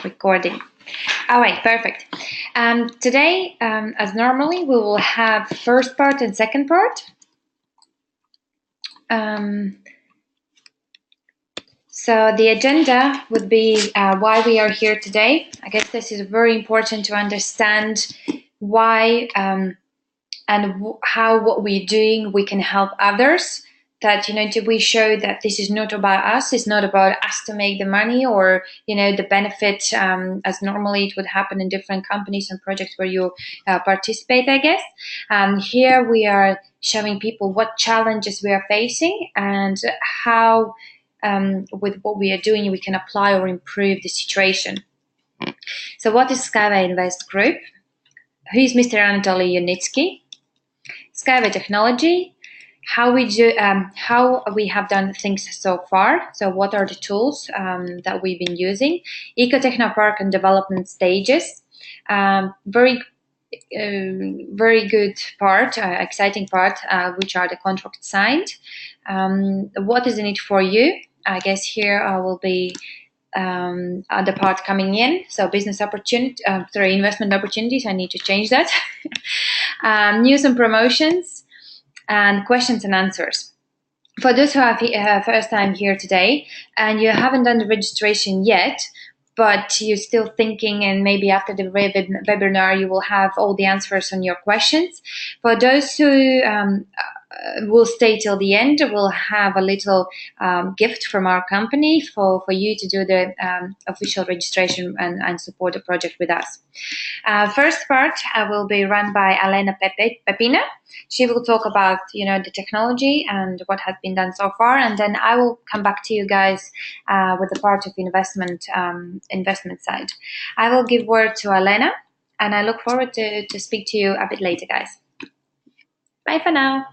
Recording. All right, perfect. Today, as normally, we will have first part and second part. So the agenda would be why we are here today. I guess this is very important to understand why and how what we're doing we can help others. That we show that this is not about us. It's not about us to make the money or the benefit as normally it would happen in different companies and projects where you participate. I guess here we are showing people what challenges we are facing and how with what we are doing we can apply or improve the situation. So what is Skyway Invest Group? Who is Mr. Anatolия Юницкий? Skyway Technology. How we have done things so far. So what are the tools that we've been using? Eco Technopark and development stages. Very good part, exciting part, which are the contracts signed. What is in it for you? I guess here will be the part coming in. So business opportunity, investment opportunities. I need to change that. News and promotions. And questions and answers. For those who are first time here today and you haven't done the registration yet, but you're still thinking and maybe after the webinar you will have all the answers on your questions. For those who will stay till the end, we'll have a little gift from our company for you to do the official registration and support the project with us. First part will be run by Elena Pepina. She will talk about the technology and what has been done so far, and then I will come back to you guys with the part of investment side. I will give word to Elena, and I look forward to speak to you a bit later, guys. Bye for now.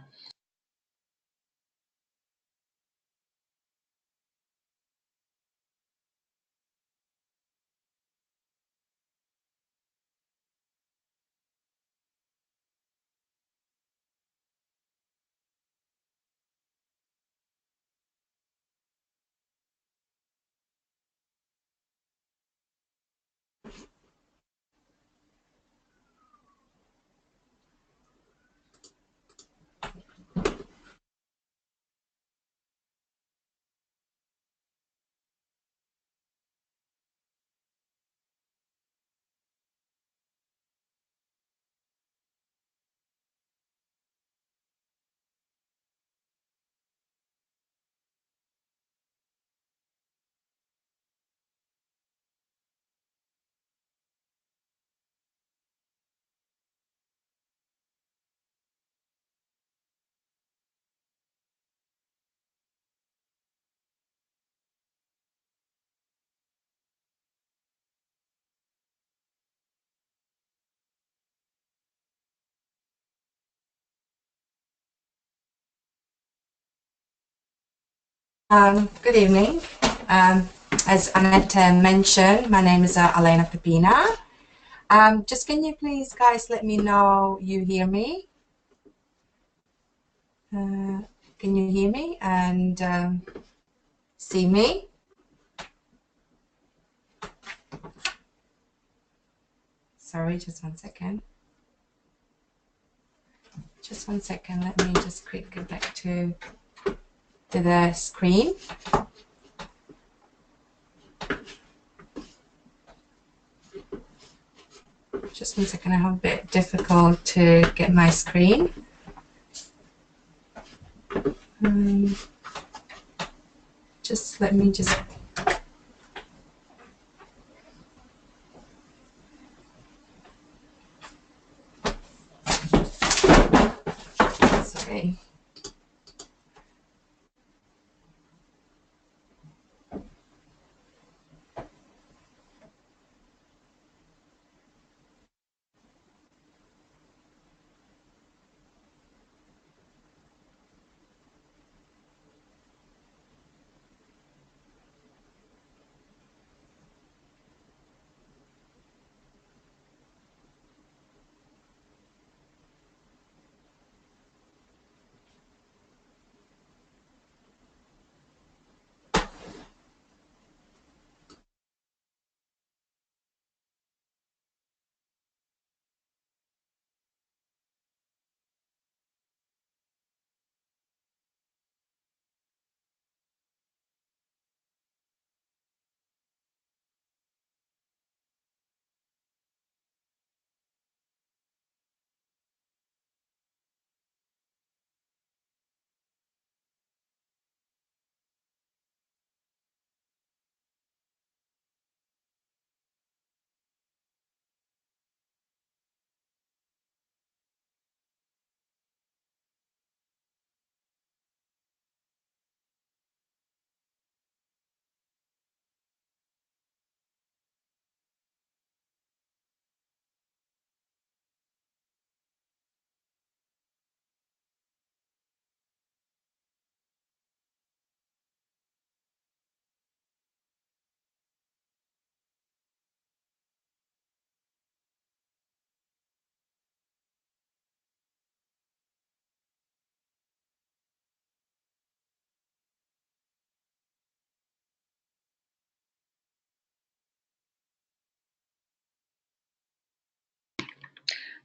Good evening. As Annette mentioned, my name is Elena Pepina. Just can you please, guys, let me know you hear me? Can you hear me and see me? Sorry, just one second. Just one second. Let me just quick go back to the screen. Just one second, I have a bit difficult to get my screen. Just let me just... Sorry.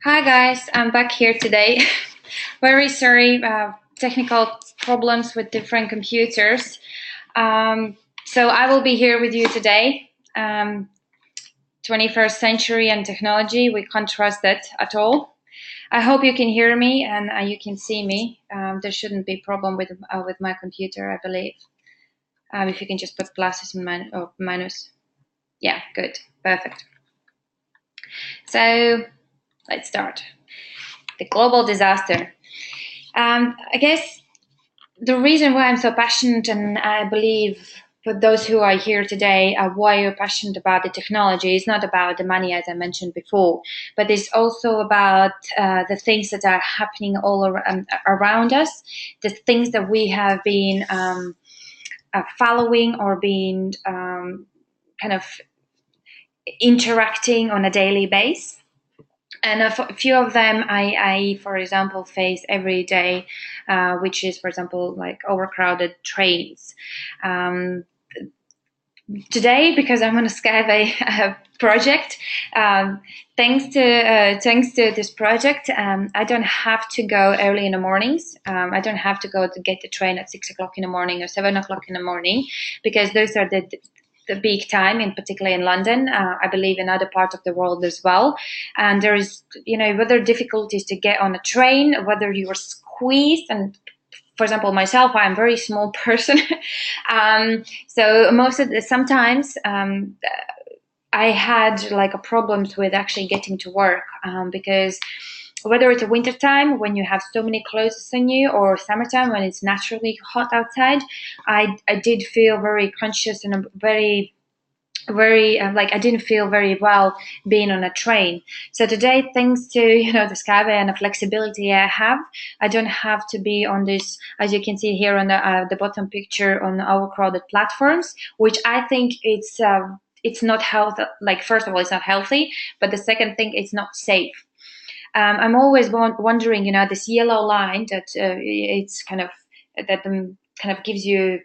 Hi guys, I'm back here today. Very sorry, technical problems with different computers. So I will be here with you today. 21st century and technology, we can't trust that at all. I hope you can hear me and you can see me. There shouldn't be a problem with my computer, I believe. If you can just put pluses and minus. Yeah, good, perfect. So let's start. The global disaster. I guess the reason why I'm so passionate, and I believe for those who are here today, why you're passionate about the technology is not about the money, as I mentioned before, but it's also about the things that are happening all around us, the things that we have been following or being kind of interacting on a daily basis. And a few of them I, for example, face every day, which is, for example, like overcrowded trains. Today, because I'm on a Skyway project, thanks to this project, I don't have to go early in the mornings. I don't have to go to get the train at 6 o'clock in the morning or 7 o'clock in the morning, because those are the peak time, in particular in London, I believe in other parts of the world as well. And there is, whether difficulties to get on a train, whether you are squeezed. And for example, myself, I'm a very small person. So sometimes I had like problems with actually getting to work, because whether it's a winter time when you have so many clothes on you, or summertime when it's naturally hot outside, I did feel very conscious and very I didn't feel very well being on a train. So today, thanks to the Skyway and the flexibility I have, I don't have to be on this, as you can see here on the bottom picture, on overcrowded platforms, which I think it's not healthy. Like, first of all, it's not healthy, but the second thing, it's not safe. I'm always wondering, this yellow line that it's kind of gives you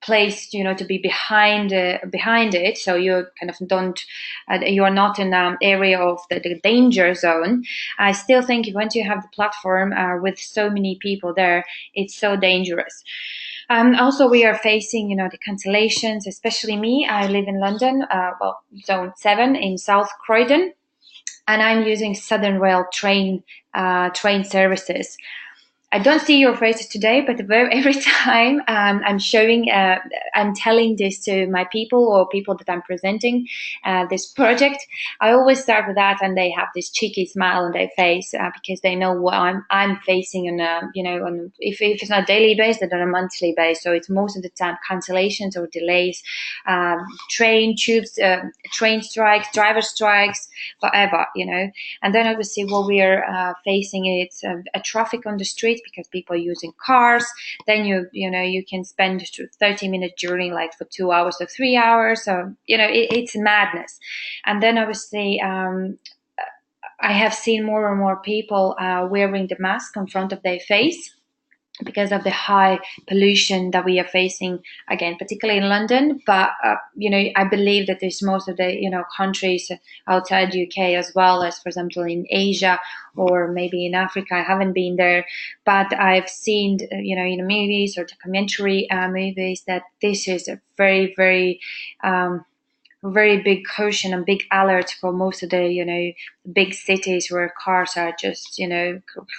place, to be behind it, so you kind of don't, you are not in an area of the danger zone. I still think once you have the platform with so many people there, it's so dangerous. Also, we are facing, the cancellations, especially me. I live in London, Zone 7 in South Croydon, and I'm using Southern Rail train services. I don't see your faces today, but every time I'm telling this to my people or people that I'm presenting this project, I always start with that, and they have this cheeky smile on their face because they know what I'm facing on if it's not daily based, then on a monthly basis. So it's most of the time cancellations or delays, train strikes, driver strikes, whatever, And then obviously what we are facing is a traffic on the street, because people are using cars. Then you can spend 30-minute journey like for 2 hours or 3 hours. So it's madness. And then obviously I have seen more and more people wearing the mask in front of their face, because of the high pollution that we are facing, again, particularly in London. But, I believe that there's most of the, countries outside UK, as well as, for example, in Asia or maybe in Africa. I haven't been there, but I've seen, in the movies or documentary movies, that this is a very, very, very big caution and big alert for most of the big cities where cars are just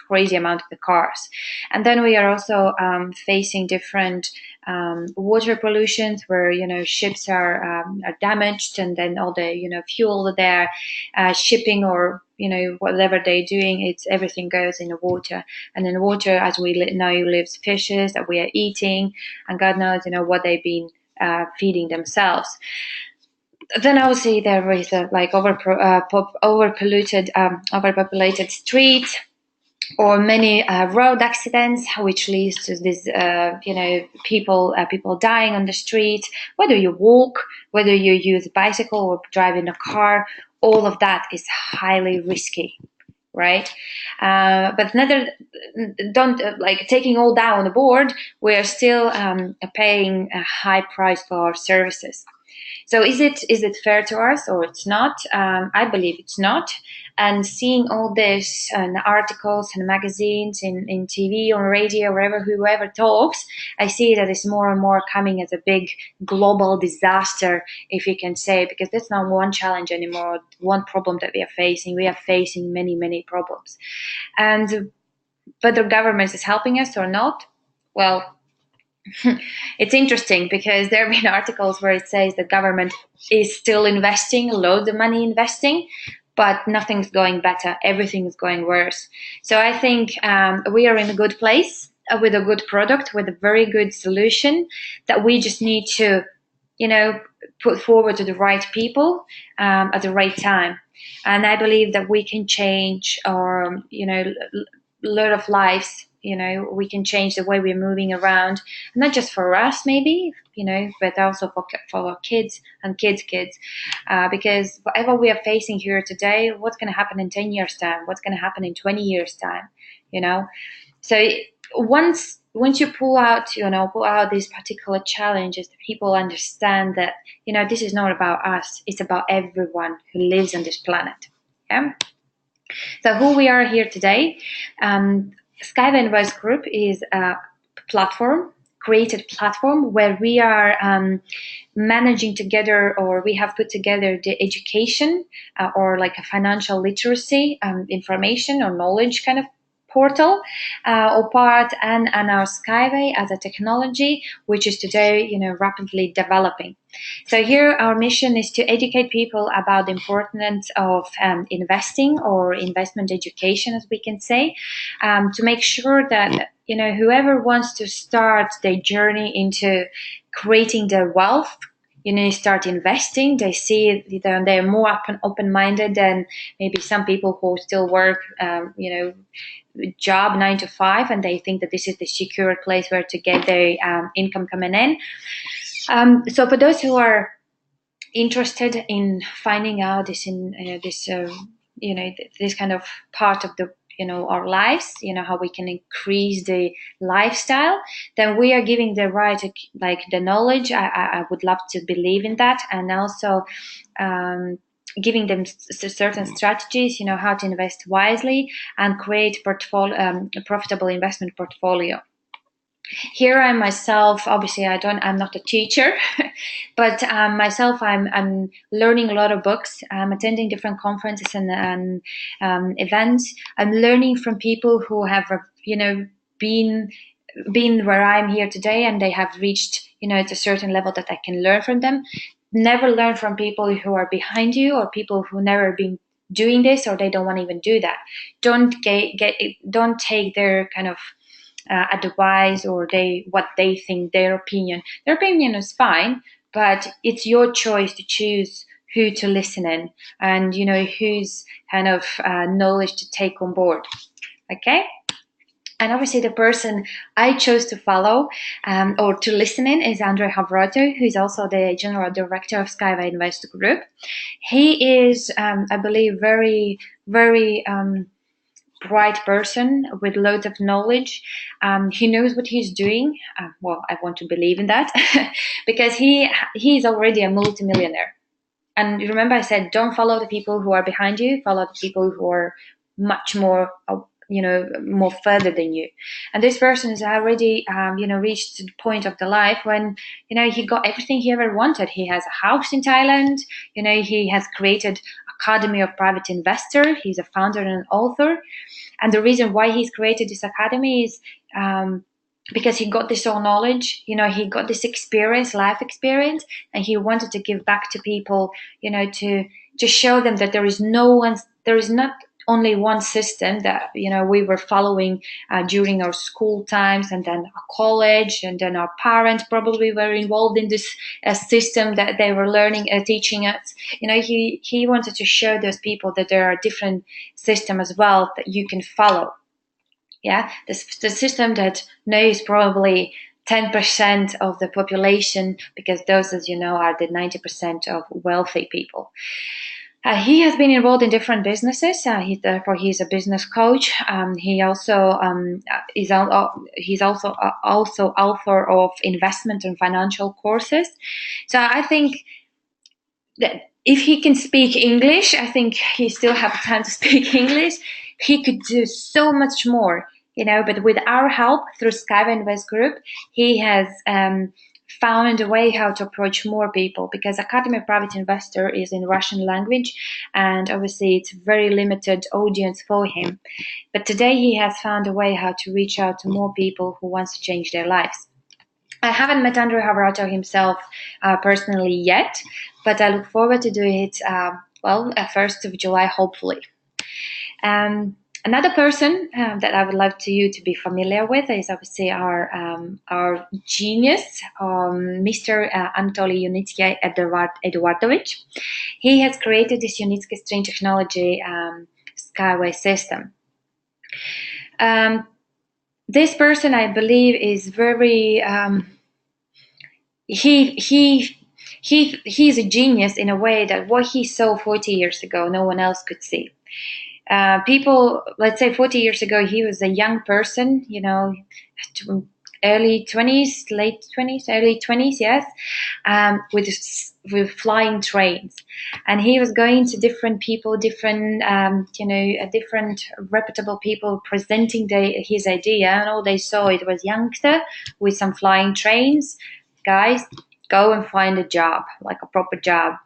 crazy amount of the cars. And then we are also facing different water pollutions, where ships are damaged, and then all the fuel that they're shipping, or whatever they're doing, everything goes in the water. And in water, as we know, lives fishes that we are eating, and God knows what they've been feeding themselves. Then obviously there is overpopulated streets, or many road accidents, which leads to this, people dying on the street. Whether you walk, whether you use a bicycle or drive in a car, all of that is highly risky, right? But taking all down on the board, we are still paying a high price for our services. So is it fair to us, or it's not? I believe it's not. And seeing all this in articles and magazines, in TV, on radio, wherever, whoever talks, I see that it's more and more coming as a big global disaster, if you can say, because that's not one challenge anymore, one problem that we are facing. We are facing many, many problems. And whether government is helping us or not, well, it's interesting because there have been articles where it says the government is still investing, loads of money investing, but nothing's going better. Everything is going worse. So I think we are in a good place with a good product, with a very good solution that we just need to, put forward to the right people at the right time. And I believe that we can change our, lot of lives. We can change the way we're moving around, not just for us maybe, but also for our kids and kids' kids. Because whatever we are facing here today, what's going to happen in 10 years' time? What's going to happen in 20 years' time? So once you pull out these particular challenges, people understand that, this is not about us. It's about everyone who lives on this planet. Yeah. So who we are here today, Skyway Invest Group is a created platform where we are managing together, or we have put together the education or like a financial literacy information or knowledge kind of portal or part, and our Skyway as a technology, which is today rapidly developing. So here our mission is to educate people about the importance of investing or investment education, as we can say, to make sure that whoever wants to start their journey into creating their wealth, start investing, they see that they're more open-minded than maybe some people who still work, job 9 to 5, and they think that this is the secure place where to get their income coming in. So for those who are interested in finding out this this kind of part of the our lives, how we can increase the lifestyle, then we are giving the right, like the knowledge. I would love to believe in that, and also giving them certain strategies, how to invest wisely and create profitable investment portfolio. Here I myself, obviously I'm not a teacher, but myself I'm learning a lot of books. I'm attending different conferences and events. I'm learning from people who have been where I'm here today, and they have reached at a certain level that I can learn from them. Never learn from people who are behind you or people who never been doing this, or they don't want to even do that. Don't take their kind of advice or what they think, their opinion. Their opinion is fine, but it's your choice to choose who to listen in and whose kind of knowledge to take on board. Okay. And obviously the person I chose to follow or to listen in is Andrei Havroto, who is also the General Director of Skyway Invest Group. He is, I believe, very, very bright person with loads of knowledge. He knows what he's doing. Well, I want to believe in that because he is already a multimillionaire. And remember I said, don't follow the people who are behind you, follow the people who are much more more further than you. And this person has already, reached the point of the life when, he got everything he ever wanted. He has a house in Thailand. He has created Academy of Private Investor. He's a founder and an author. And the reason why he's created this academy is because he got this all knowledge, he got this experience, life experience, and he wanted to give back to people, to show them that there is not only one system that we were following during our school times, and then our college, and then our parents probably were involved in this system that they were teaching us. He wanted to show those people that there are different systems as well that you can follow. Yeah, the system that knows probably 10% of the population, because those, as you know, are the 90% of wealthy people. He has been involved in different businesses. He's a business coach. He also he's also author of investment and financial courses. So I think that if he can speak English, I think he still have time to speak English. He could do so much more, but with our help through Skyway Invest Group, he has found a way how to approach more people, because Academy of Private Investor is in Russian language, and obviously it's very limited audience for him. But today he has found a way how to reach out to more people who wants to change their lives. I haven't met Andrew Havrato himself personally yet, but I look forward to doing it, 1st of July, hopefully. Another person that I would love you to be familiar with is obviously our genius, Mr. Anatolия Эдуардовича. He has created this unique string technology, Skyway system. This person, I believe, is very he's a genius in a way that what he saw 40 years ago, no one else could see. People, let's say 40 years ago, he was a young person, early 20s, late 20s, early 20s, yes, with flying trains. And he was going to different people, different reputable people presenting his idea, and all they saw, it was youngster with some flying trains. Guys, go and find a job, like a proper job.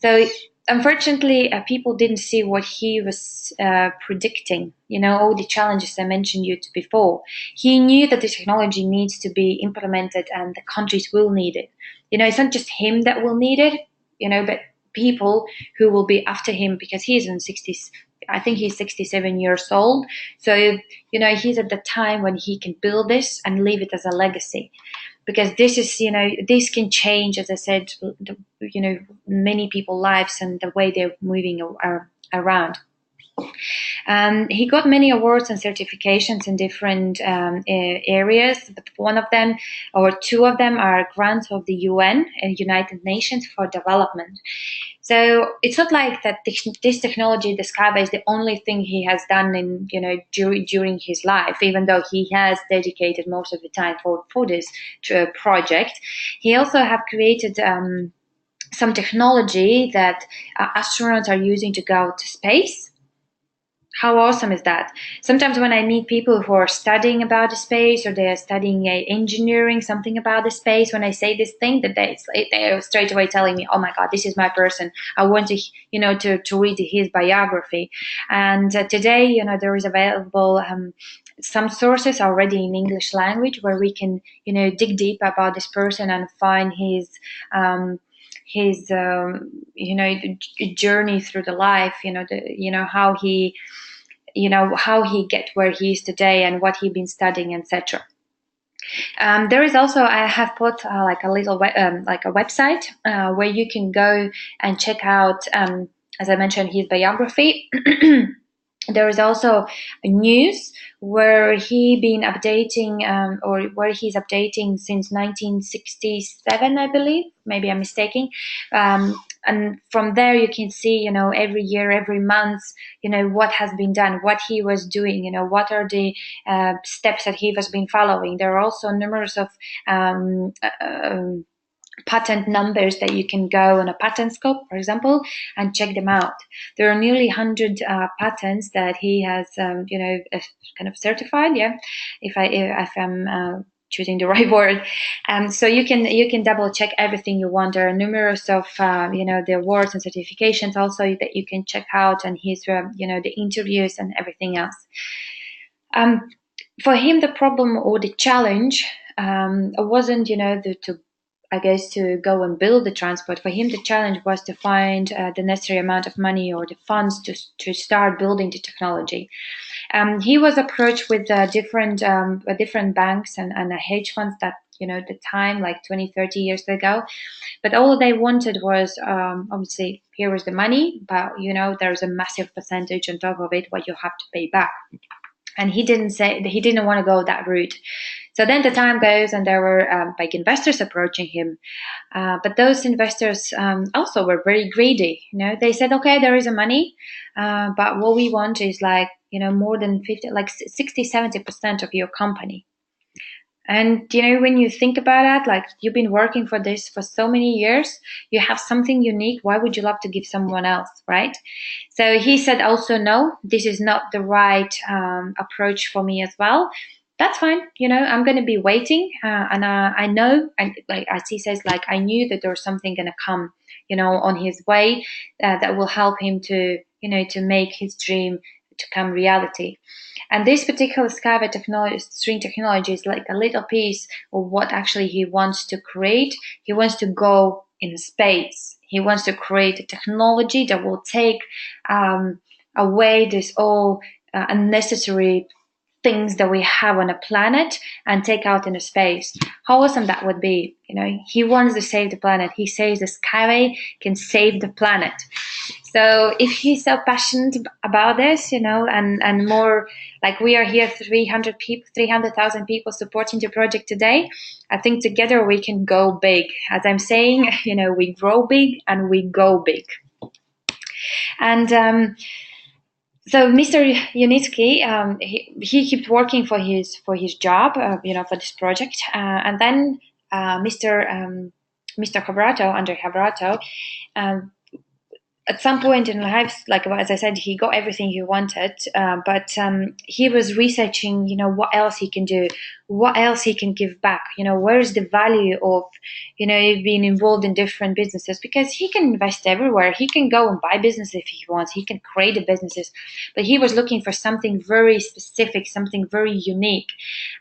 So unfortunately, people didn't see what he was predicting, all the challenges I mentioned you before. He knew that the technology needs to be implemented and the countries will need it. It's not just him that will need it, but people who will be after him, because he's in 60s. I think he's 67 years old. So, he's at the time when he can build this and leave it as a legacy. Because this is, this can change, as I said, many people's lives and the way they're moving around. He got many awards and certifications in different areas, but one of them, or two of them, are grants of the UN, United Nations for Development. So it's not like that this technology, the Skyway, is the only thing he has done in, during his life, even though he has dedicated most of the time for this project. He also have created some technology that astronauts are using to go to space. How awesome is that? Sometimes when I meet people who are studying about the space, or they are studying engineering, something about the space, when I say this thing, that they are straight away telling me, oh my God, this is my person. I want to, to read his biography. And today, there is available some sources already in English language where we can, dig deep about this person and find his journey through the life, how he get where he is today and what he been studying, etc. There is also, I have put like a little like a website where you can go and check out, as I mentioned, his biography. There is also news where he been updating, or where he's updating since 1967, I believe. Maybe I'm mistaken. And from there you can see, every year, every month, what has been done, what he was doing, what are the steps that he has been following. There are also numerous of patent numbers that you can go on a patent scope, for example, and check them out. There are nearly 100 patents that he has, kind of certified. Yeah, if I'm choosing the right word. So you can double check everything you want. There are numerous of the awards and certifications also that you can check out, and his the interviews and everything else. For him, the problem or the challenge wasn't to go and build the transport. For him, the challenge was to find the necessary amount of money or the funds to start building the technology. He was approached with different banks and hedge funds that, the time, like 20, 30 years ago. But all they wanted was, obviously, here was the money, but, there's a massive percentage on top of it what you have to pay back. And he didn't want to go that route. So then the time goes, and there were big investors approaching him. But those investors also were very greedy. They said, okay, there is a money, but what we want is more than 60, 70% of your company. And you know, when you think about that, like you've been working for this for so many years, you have something unique. Why would you love to give someone else, right? So he said also, no, this is not the right approach for me as well. That's fine. You know, I'm going to be waiting. And I know, and like as he says, like I knew that there was something going to come, you know, on his way that will help him to, you know, to make his dream to come reality. And this particular Skyway technology, string technology, is like a little piece of what actually he wants to create. He wants to go in space. He wants to create a technology that will take away this all unnecessary things that we have on a planet and take out into space. How awesome that would be. You know, he wants to save the planet. He says the Skyway can save the planet. So if he's so passionate about this, you know, and more, like we are here, 300 people, 300,000 people supporting the project today, I think together we can go big. As I'm saying, you know, we grow big and we go big. And so Mr. Yunicki, he kept working for his job, you know, for this project, and then Mr. Havrato, Andre Havrato, at some point in life, like as I said, he got everything he wanted, but he was researching, you know, what else he can do, what else he can give back, you know, where's the value of, you know, being involved in different businesses, because he can invest everywhere. He can go and buy business if he wants. He can create the businesses, but he was looking for something very specific, something very unique.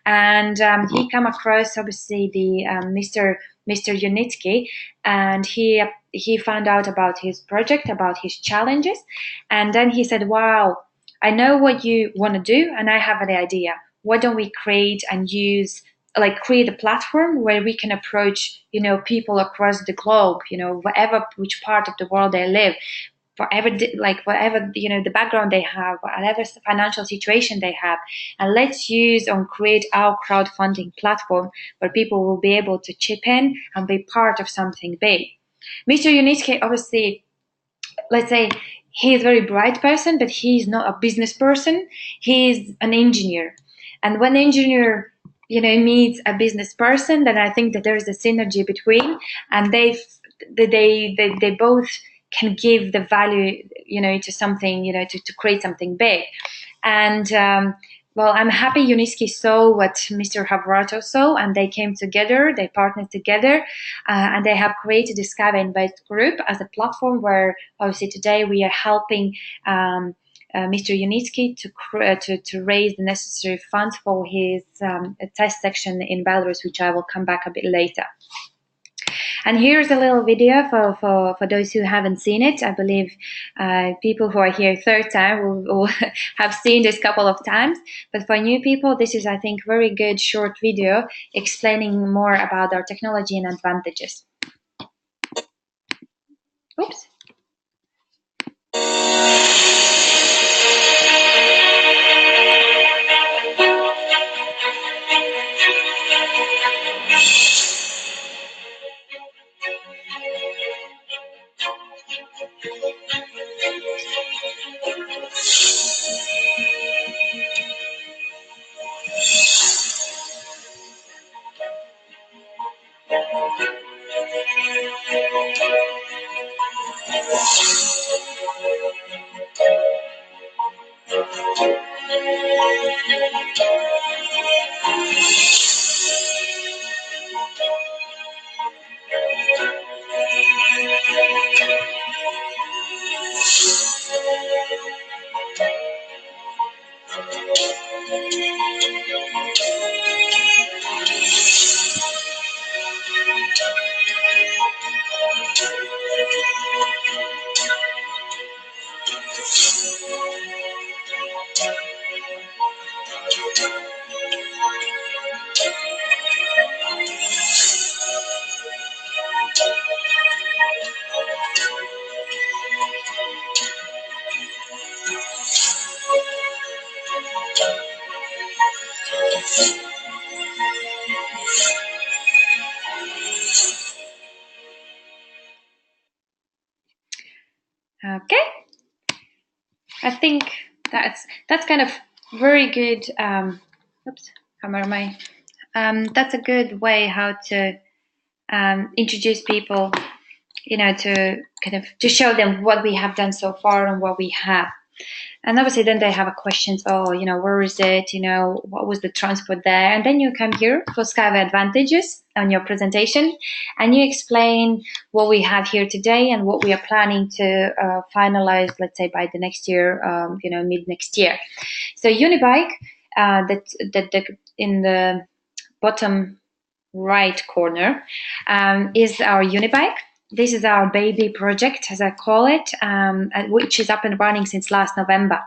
And he came across, obviously, the Mr. Yunicki, and he found out about his project, about his challenges, and then he said, wow, I know what you want to do, and I have an idea. Why don't we create and use, like create a platform where we can approach, you know, people across the globe, you know, whatever, which part of the world they live, whatever, you know, the background they have, whatever financial situation they have, and let's use and create our crowdfunding platform where people will be able to chip in and be part of something big. Mr. Yunicki, obviously, let's say he is a very bright person, but he's not a business person. He's an engineer, and when an engineer, you know, meets a business person, then I think that there is a synergy between, and they both can give the value, you know, to something, you know, to create something big. And well, I'm happy Yunicki saw what Mr. Havrato saw, and they came together, they partnered together, and they have created the Skyway Invest Group as a platform where, obviously, today we are helping Mr. Yunicki to raise the necessary funds for his test section in Belarus, which I will come back a bit later. And here's a little video for those who haven't seen it. I believe people who are here third time will have seen this couple of times. But for new people, this is, I think, very good short video explaining more about our technology and advantages. Oops. Okay, I think that's kind of very good. Oops, how am I? that's a good way how to introduce people, to kind of to show them what we have done so far and what we have. And obviously then they have a questions, where is it, what was the transport there? And then you come here for Skyway advantages on your presentation, and you explain what we have here today and what we are planning to finalize, let's say by the next year, mid next year. So Unibike, that in the bottom right corner is our Unibike. This is our baby project, as I call it, which is up and running since last November.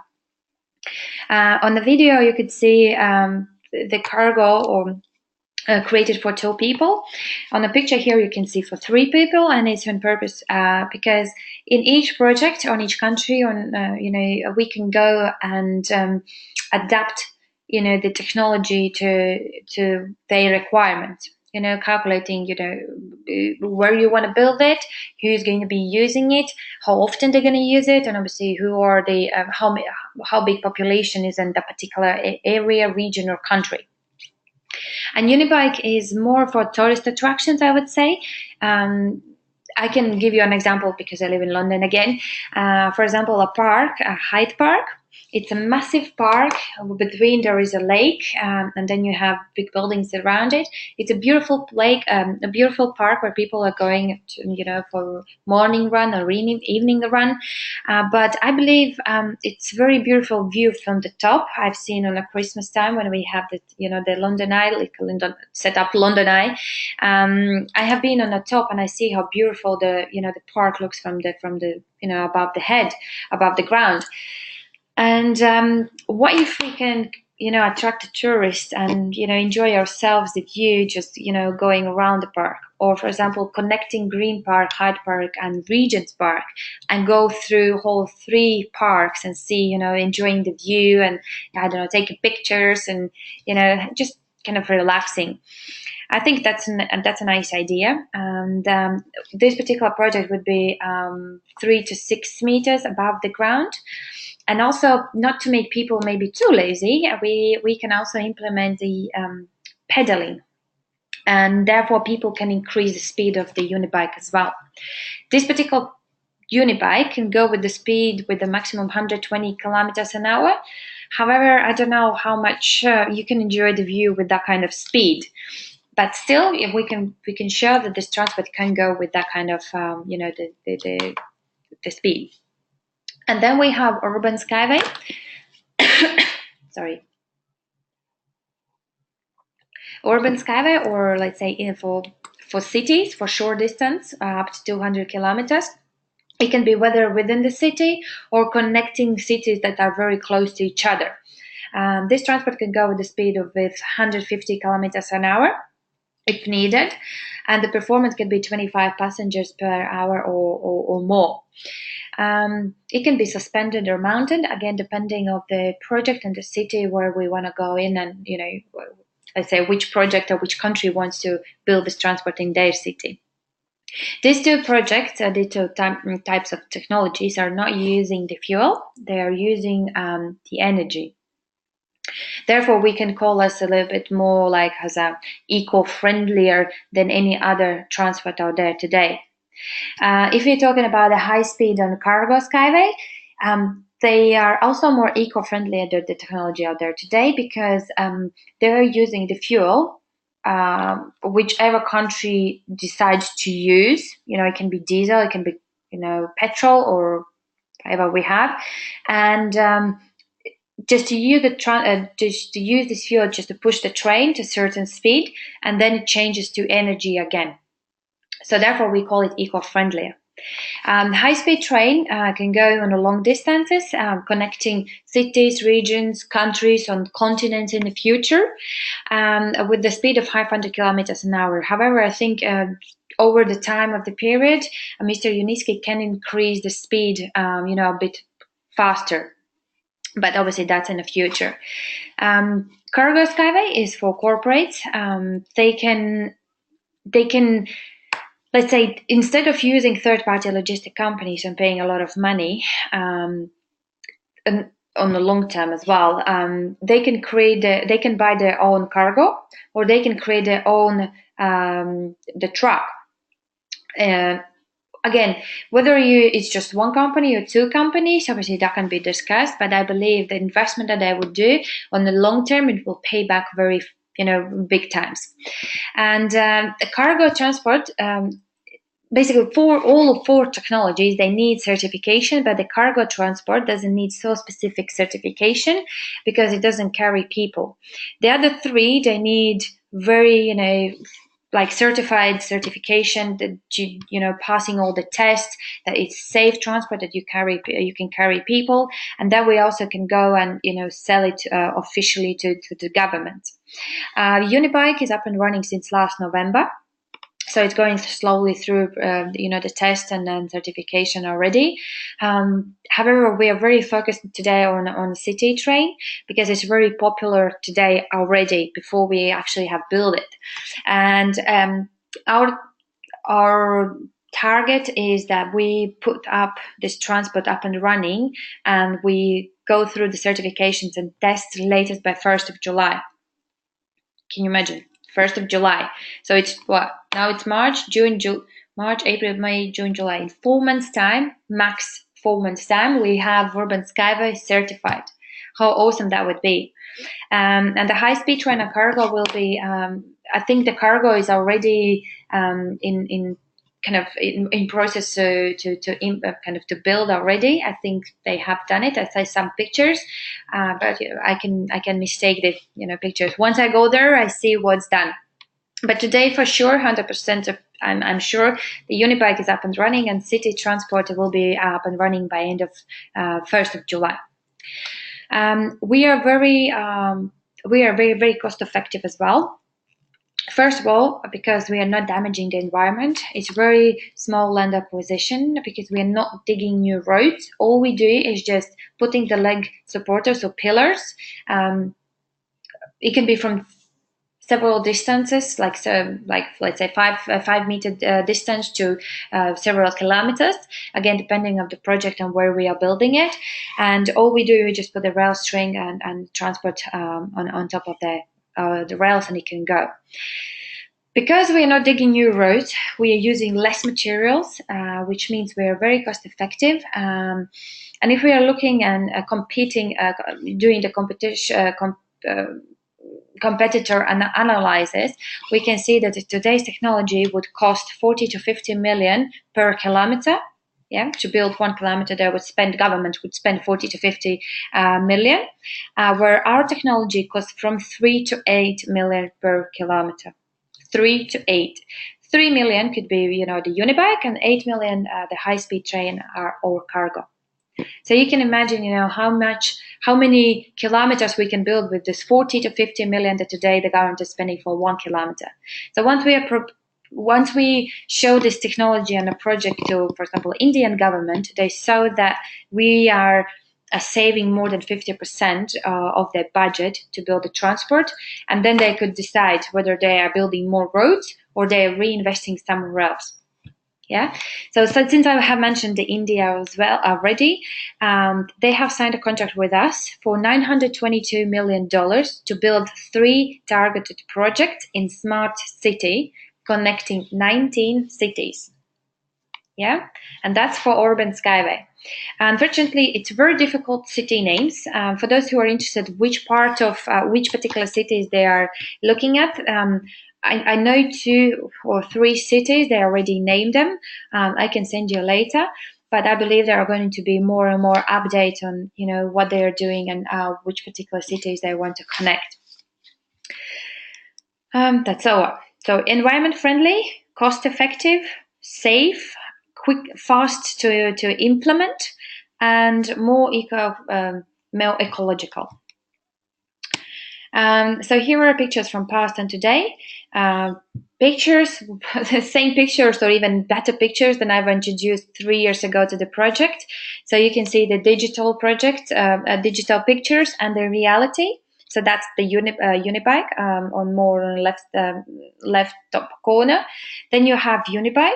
On the video, you could see the cargo or created for 2 people. On the picture here, you can see for 3 people, and it's on purpose because in each project, on each country, we can go and adapt, the technology to their requirements. Calculating, where you want to build it, who's going to be using it, how often they're going to use it, and obviously who are the how big population is in the particular area, region, or country. And Unibike is more for tourist attractions, I would say. I can give you an example because I live in London again. For example, a Hyde Park. It's a massive park. Between there is a lake, and then you have big buildings around it. It's a beautiful lake, a beautiful park where people are going to, for morning run or evening run. But I believe it's very beautiful view from the top. I've seen on a Christmas time when we have the London Eye, set up London Eye. I have been on the top and I see how beautiful the park looks from the above the head, above the ground. And what if we can, attract the tourists and, enjoy ourselves, the view, just, going around the park, or for example, connecting Green Park, Hyde Park and Regent's Park, and go through whole 3 parks and see, enjoying the view and, taking pictures and, just kind of relaxing. I think that's a nice idea. And this particular project would be 3 to 6 meters above the ground. And also, not to make people maybe too lazy, we can also implement the pedaling. And therefore, people can increase the speed of the Unibike as well. This particular Unibike can go with the speed with the maximum 120 kilometers an hour. However, I don't know how much you can enjoy the view with that kind of speed. But still, if we can show that this transport can go with that kind of, the speed. And then we have urban Skyway. Sorry. Urban Skyway, or let's say for cities, for short distance, up to 200 kilometers. It can be whether within the city or connecting cities that are very close to each other. This transport can go with the speed of 150 kilometers an hour if needed, and the performance can be 25 passengers per hour or more. It can be suspended or mounted, again, depending on the project and the city where we want to go in, and, let's say which project or which country wants to build this transport in their city. These 2 projects, the 2 types of technologies, are not using the fuel, they are using the energy. Therefore, we can call us a little bit more like as a eco-friendlier than any other transport out there today. If you're talking about a high speed on cargo Skyway, they are also more eco-friendly than the technology out there today, because they're using the fuel, whichever country decides to use. It can be diesel, it can be petrol, or whatever we have, and just to use this fuel just to push the train to a certain speed, and then it changes to energy again. So therefore, we call it eco-friendly. High-speed train can go on long distances, connecting cities, regions, countries, on continents in the future, with the speed of 500 kilometers an hour. However, I think over the time of the period, Mr. Юницкий can increase the speed, a bit faster. But obviously, that's in the future. Cargo Skyway is for corporates. They can, let's say, instead of using third-party logistic companies and paying a lot of money, on the long term as well. They can buy their own cargo, or they can create their own the truck. Again, whether it's just one company or two companies, obviously that can be discussed. But I believe the investment that they would do on the long term, it will pay back very, big times. And the cargo transport. Basically, for all 4 technologies, they need certification, but the cargo transport doesn't need so specific certification because it doesn't carry people. The other 3, they need very, like certification that passing all the tests, that it's safe transport, that you can carry people, and that we also can go and sell it officially to the government. Unibike is up and running since last November. So it's going slowly through, the test and then certification already. However, we are very focused today on the city train because it's very popular today already before we actually have built it. And our target is that we put up this transport up and running, and we go through the certifications and tests latest by 1st of July. Can you imagine? 1st of July. So it's what? Now it's March, April, May, June, July. In 4 months' time, max 4 months' time, we have urban Skyway certified. How awesome that would be. And the high-speed train and cargo will be, I think the cargo is already in process to build already. I think they have done it. I saw some pictures, but I can mistake the pictures. Once I go there, I see what's done. But today, for sure, 100%, I'm sure the Unibike is up and running, and city transport will be up and running by end of 1st of July. We are very, very cost effective as well. First of all, because we are not damaging the environment. It's very small land acquisition because we are not digging new roads. All we do is just putting the leg supporters or pillars. It can be from several distances, like let's say 5-meter distance to several kilometers. Again, depending on the project and where we are building it. And all we do is just put the rail string and transport on top of the rails, and it can go. Because we are not digging new roads, we are using less materials, which means we are very cost effective. And if we are looking and competing, doing the competitor analysis, we can see that today's technology would cost 40 to 50 million per kilometer. Yeah, to build 1 kilometer, government would spend 40 to 50 million, where our technology costs from 3 to 8 million per kilometer. 3 to 8. 3 million could be, the Unibike, and 8 million the high-speed train or cargo. So you can imagine, how many kilometers we can build with this 40 to 50 million that today the government is spending for 1 kilometer. So once we show this technology on a project to, for example, Indian government, they saw that we are saving more than 50% of their budget to build the transport, and then they could decide whether they are building more roads or they are reinvesting somewhere else. Yeah. So since I have mentioned the India as well already, they have signed a contract with us for $922 million to build 3 targeted projects in smart city connecting 19 cities. Yeah, and that's for urban Skyway. Unfortunately, it's very difficult city names. For those who are interested, which part of which particular cities they are looking at, I know 2 or 3 cities. They already named them. I can send you later. But I believe there are going to be more and more updates on what they are doing and which particular cities they want to connect. That's all. So environment friendly, cost effective, safe, quick, fast to implement, and more ecological. So here are pictures from past and today. Pictures, the same pictures or even better pictures than I've introduced 3 years ago to the project. So you can see the digital project, digital pictures and the reality. So that's the Unibike on left top corner. Then you have Unibus.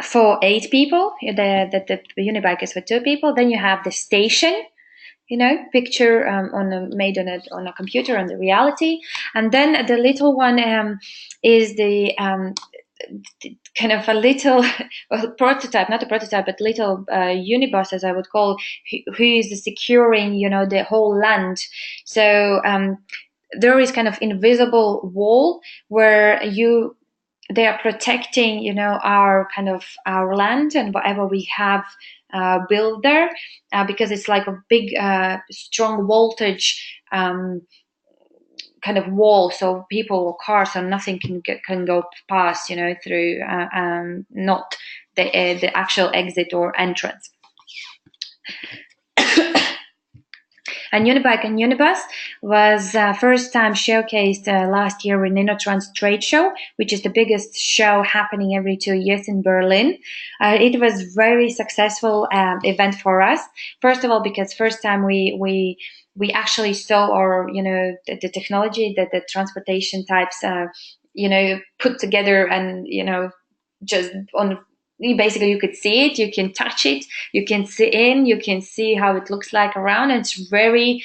for 8 people. The unibike is for 2 people. Then you have the station, picture made on a computer on the reality. And then the little one is the kind of a little prototype, not a prototype, but little unibus, as I would call, who is securing, the whole land. So there is kind of invisible wall where they are protecting, our land and whatever we have built there, because it's like a big, strong voltage kind of wall, so people or cars or nothing can go past, through not the actual exit or entrance. And Unibike and Unibus was first time showcased last year in InnoTrans trade show, which is the biggest show happening every 2 years in Berlin. It was very successful event for us. First of all, because first time we actually saw the technology that the transportation types put together, and just on. Basically, you could see it, you can touch it, you can you can see how it looks like around, and it's very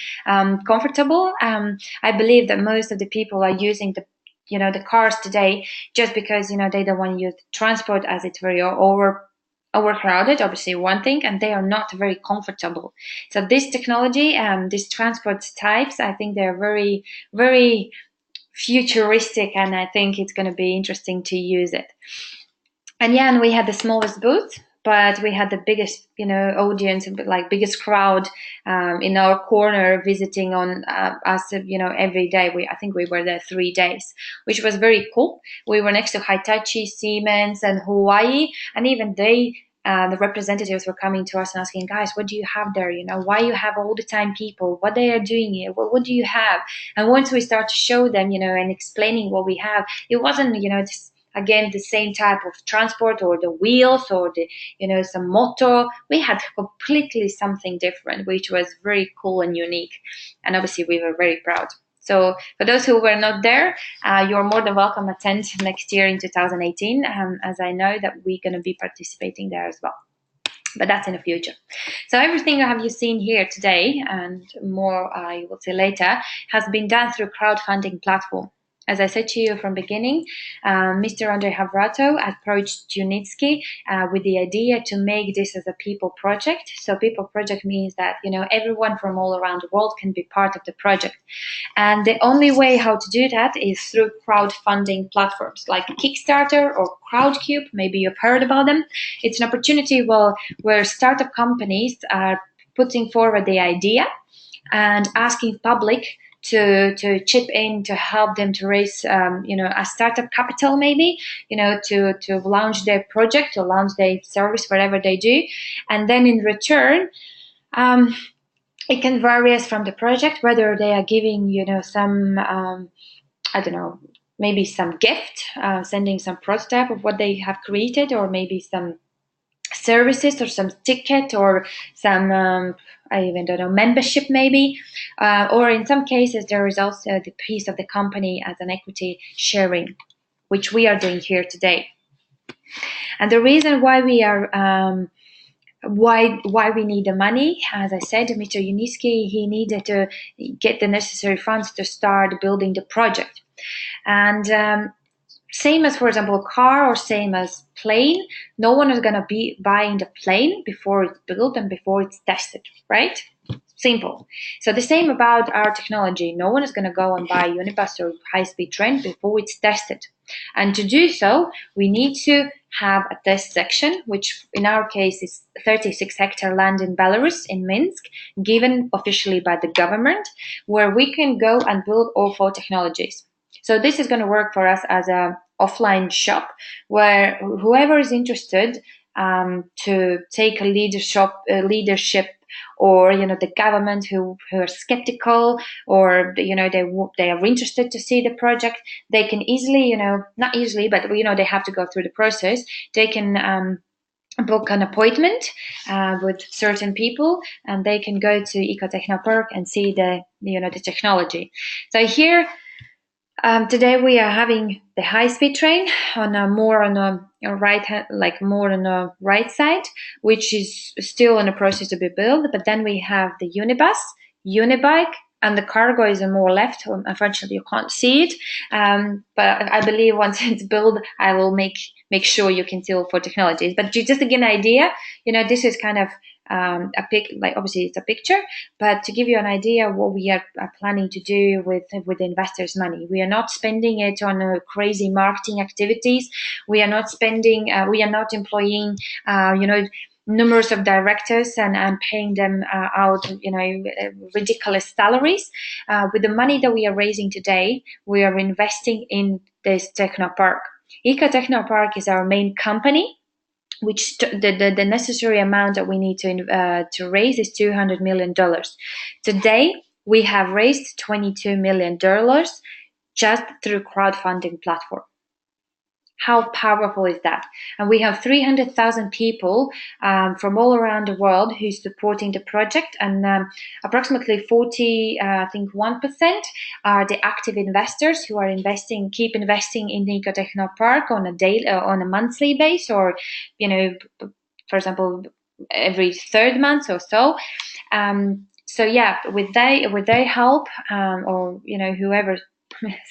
comfortable. I believe that most of the people are using the cars today just because they don't want to use transport, as it's very overcrowded, obviously one thing, and they are not very comfortable. So this technology, these transport types, I think they're very, very futuristic, and I think it's going to be interesting to use it. And we had the smallest booth, but we had the biggest, audience, like biggest crowd in our corner visiting on us, every day. I think we were there 3 days, which was very cool. We were next to Hitachi, Siemens, and Hawaii, and even the representatives were coming to us and asking, guys, what do you have there? Why you have all the time people? What they are doing here? What do you have? And once we start to show them, and explaining what we have, it wasn't, again, the same type of transport or the wheels or the, some motor. We had completely something different, which was very cool and unique. And obviously we were very proud. So for those who were not there, you're more than welcome to attend next year in 2018, as I know that we're going to be participating there as well. But that's in the future. So everything have you seen here today, and more I will see later, has been done through crowdfunding platform. As I said to you from beginning, Mr. Andrei Havrato approached Yunicki with the idea to make this as a people project. So people project means that, everyone from all around the world can be part of the project. And the only way how to do that is through crowdfunding platforms like Kickstarter or Crowdcube. Maybe you've heard about them. It's an opportunity where startup companies are putting forward the idea and asking public to chip in to help them to raise, a startup capital, maybe, to launch their project or launch their service, whatever they do. And then in return, it can vary from the project, whether they are giving, some, I don't know, maybe some gift, sending some prototype of what they have created, or maybe some services or some ticket or some I even don't know, membership maybe, or in some cases there is also the piece of the company as an equity sharing, which we are doing here today. And the reason why we are why we need the money, as I said, Mr. Yunicki, he needed to get the necessary funds to start building the project. And same as, for example, a car, or same as plane, no one is going to be buying the plane before it's built and before it's tested, right? Simple. So the same about our technology. No one is going to go and buy Unibus or high-speed train before it's tested. And to do so, we need to have a test section, which in our case is 36-hectare land in Belarus, in Minsk, given officially by the government, where we can go and build all 4 technologies. So this is going to work for us as an offline shop, where whoever is interested to take a leadership, or the government who are skeptical, or they are interested to see the project, they can easily, not easily, but they have to go through the process. They can book an appointment with certain people, and they can go to Ecotechnopark and see the technology. So here. Today we are having the high-speed train on a right hand, like more on the right side, which is still in the process to be built. But then we have the unibus, unibike, and the cargo is more left. Unfortunately, you can't see it, but I believe once it's built, I will make sure you can see all 4 technologies. But just to give an idea, this is kind of a like obviously it's a picture, but to give you an idea what we are planning to do with the investors' money. We are not spending it on crazy marketing activities. We are not spending. We are not employing. Numbers of directors and paying them out, ridiculous salaries. With the money that we are raising today, we are investing in this technopark. Eco Technopark is our main company, which the necessary amount that we need to raise is $200 million. Today, we have raised $22 million just through crowdfunding platform. How powerful is that? And we have 300,000 people from all around the world who's supporting the project, and approximately 41% are the active investors who are keep investing in the Eco Technopark on a monthly basis, or for example, every 3rd month or so. So yeah, with their help, or whoever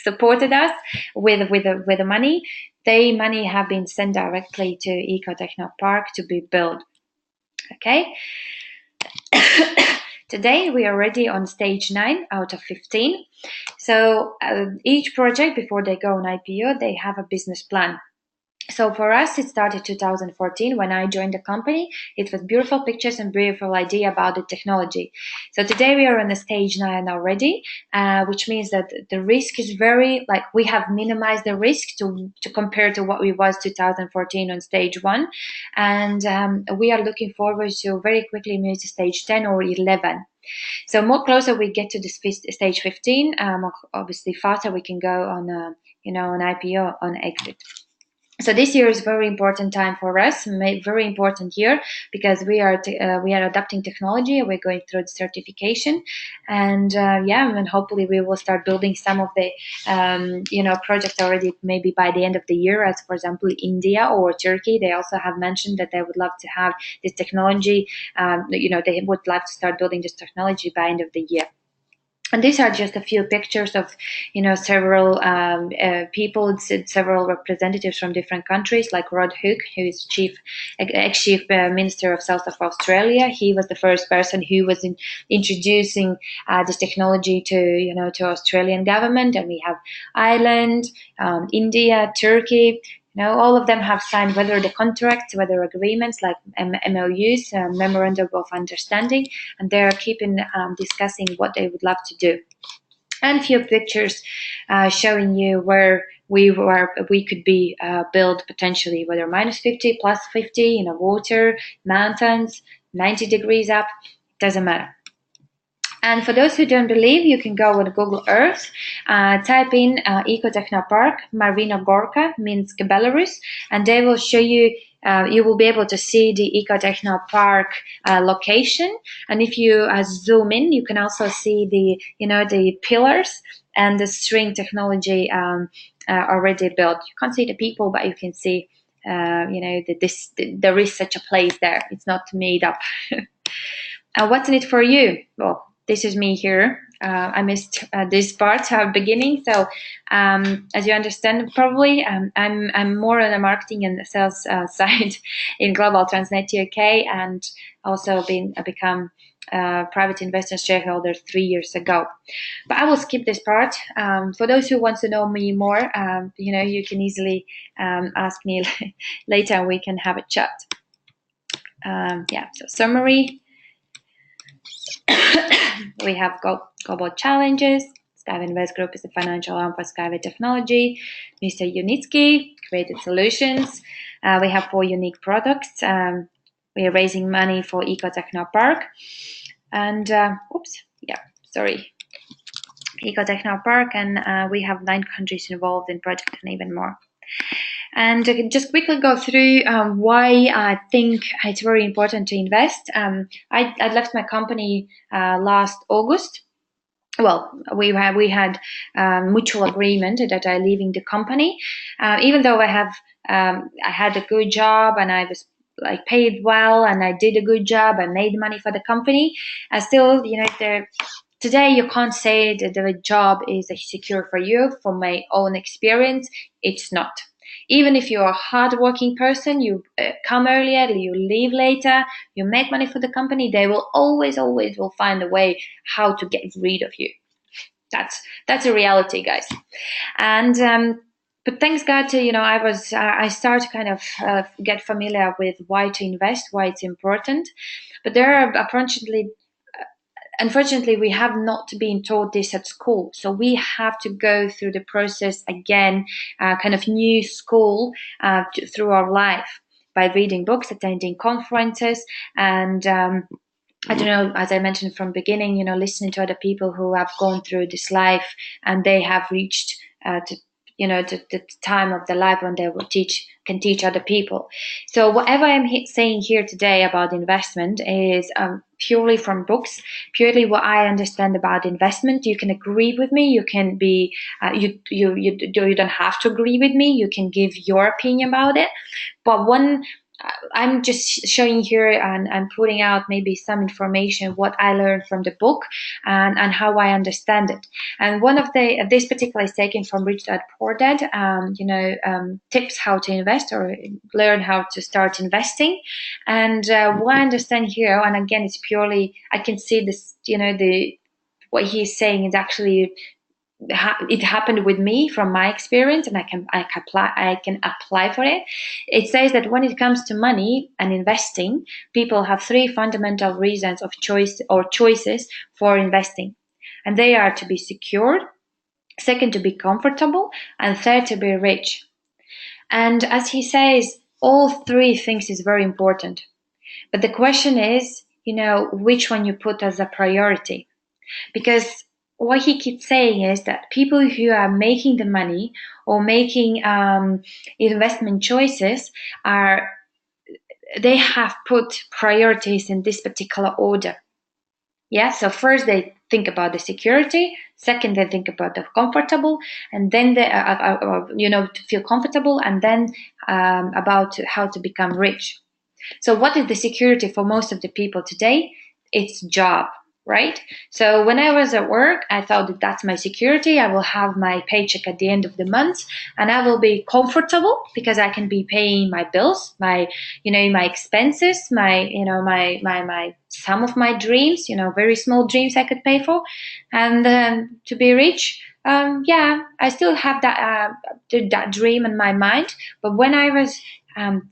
supported us with the money. They money have been sent directly to Eco Technopark to be built. Okay. Today we are already on stage 9 out of 15. So each project, before they go on IPO, they have a business plan. So for us, it started 2014 when I joined the company. It was beautiful pictures and beautiful idea about the technology. So today we are on the stage 9 already, which means that the risk is we have minimized the risk to compare to what we was 2014 on stage 1. And we are looking forward to very quickly move to stage 10 or 11. So more closer we get to this stage 15, obviously faster we can go on, an IPO, on exit. So this year is a very important time for us, very important year, because we are adopting technology. We're going through the certification, and and hopefully we will start building some of the projects already maybe by the end of the year. As for example, India or Turkey, they also have mentioned that they would love to have this technology. They would like to start building this technology by end of the year. And these are just a few pictures of, several people, several representatives from different countries, like Rod Hook, who is ex-chief minister of South of Australia. He was the first person who was introducing this technology to Australian government. And we have Ireland, India, Turkey. All of them have signed whether the contracts, whether agreements like MOUs, memorandum of understanding, and they're keeping discussing what they would love to do. And a few pictures showing you where we could be built potentially, whether -50, +50, water, mountains, 90 degrees up, doesn't matter. And for those who don't believe, you can go on Google Earth, type in Eco Technopark, Marina Gorka, Minsk, Belarus, and they will show you, you will be able to see the Eco Technopark location. And if you zoom in, you can also see the pillars and the string technology already built. You can't see the people, but you can see, there is such a place there. It's not made up. What's in it for you? Well, this is me here. I missed this part beginning. So as you understand, probably I'm more on the marketing and the sales side in Global Transnet UK, and also become private investor shareholder 3 years ago. But I will skip this part. For those who want to know me more, you can easily ask me later, and we can have a chat. So summary. We have global challenges. Skyway Invest Group is the financial arm for Skyway Technology. Mr. Yunicki created solutions. We have 4 unique products. We are raising money for Eco Technopark. And, Eco Technopark. And we have 9 countries involved in project and even more. And just quickly go through why I think it's very important to invest. I left my company last August. Well, we had mutual agreement that I'm leaving the company, even though I have I had a good job and I was like paid well and I did a good job, I made money for the company, I still, today you can't say that the job is secure for you. From my own experience, it's not. Even if you're a hardworking person, you come earlier, you leave later, you make money for the company, they will always will find a way how to get rid of you. That's a reality, guys. And but thanks God to, I started to kind of get familiar with why to invest, why it's important. But there are unfortunately, we have not been taught this at school. So we have to go through the process again, kind of new school through our life by reading books, attending conferences, and I don't know, as I mentioned from the beginning, listening to other people who have gone through this life and they have reached the time of their life when they will can teach other people. So whatever I'm saying here today about investment is purely from books, purely what I understand about investment. You can agree with me. You can be you don't have to agree with me. You can give your opinion about it. But I'm just showing here and I'm putting out maybe some information, what I learned from the book and how I understand it. And one of this particular is taken from Rich Dad Poor Dad, tips how to invest or learn how to start investing. And what I understand here, and again, it's purely, I can see this, what he's saying is actually, it happened with me from my experience, and I can apply for it. It says that when it comes to money and investing, people have three fundamental reasons of choices for investing, and they are to be secured, second to be comfortable, and third to be rich. And as he says, all three things is very important, but the question is, which one you put as a priority, because what he keeps saying is that people who are making the money or making investment choices they have put priorities in this particular order. Yeah, so first they think about the security, second they think about the comfortable, and then they to feel comfortable, and then about how to become rich. So what is the security for most of the people today? It's job. Right? So when I was at work, I thought that that's my security. I will have my paycheck at the end of the month and I will be comfortable because I can be paying my bills, my expenses, my some of my dreams, very small dreams I could pay for. And to be rich, I still have that dream in my mind. But when I was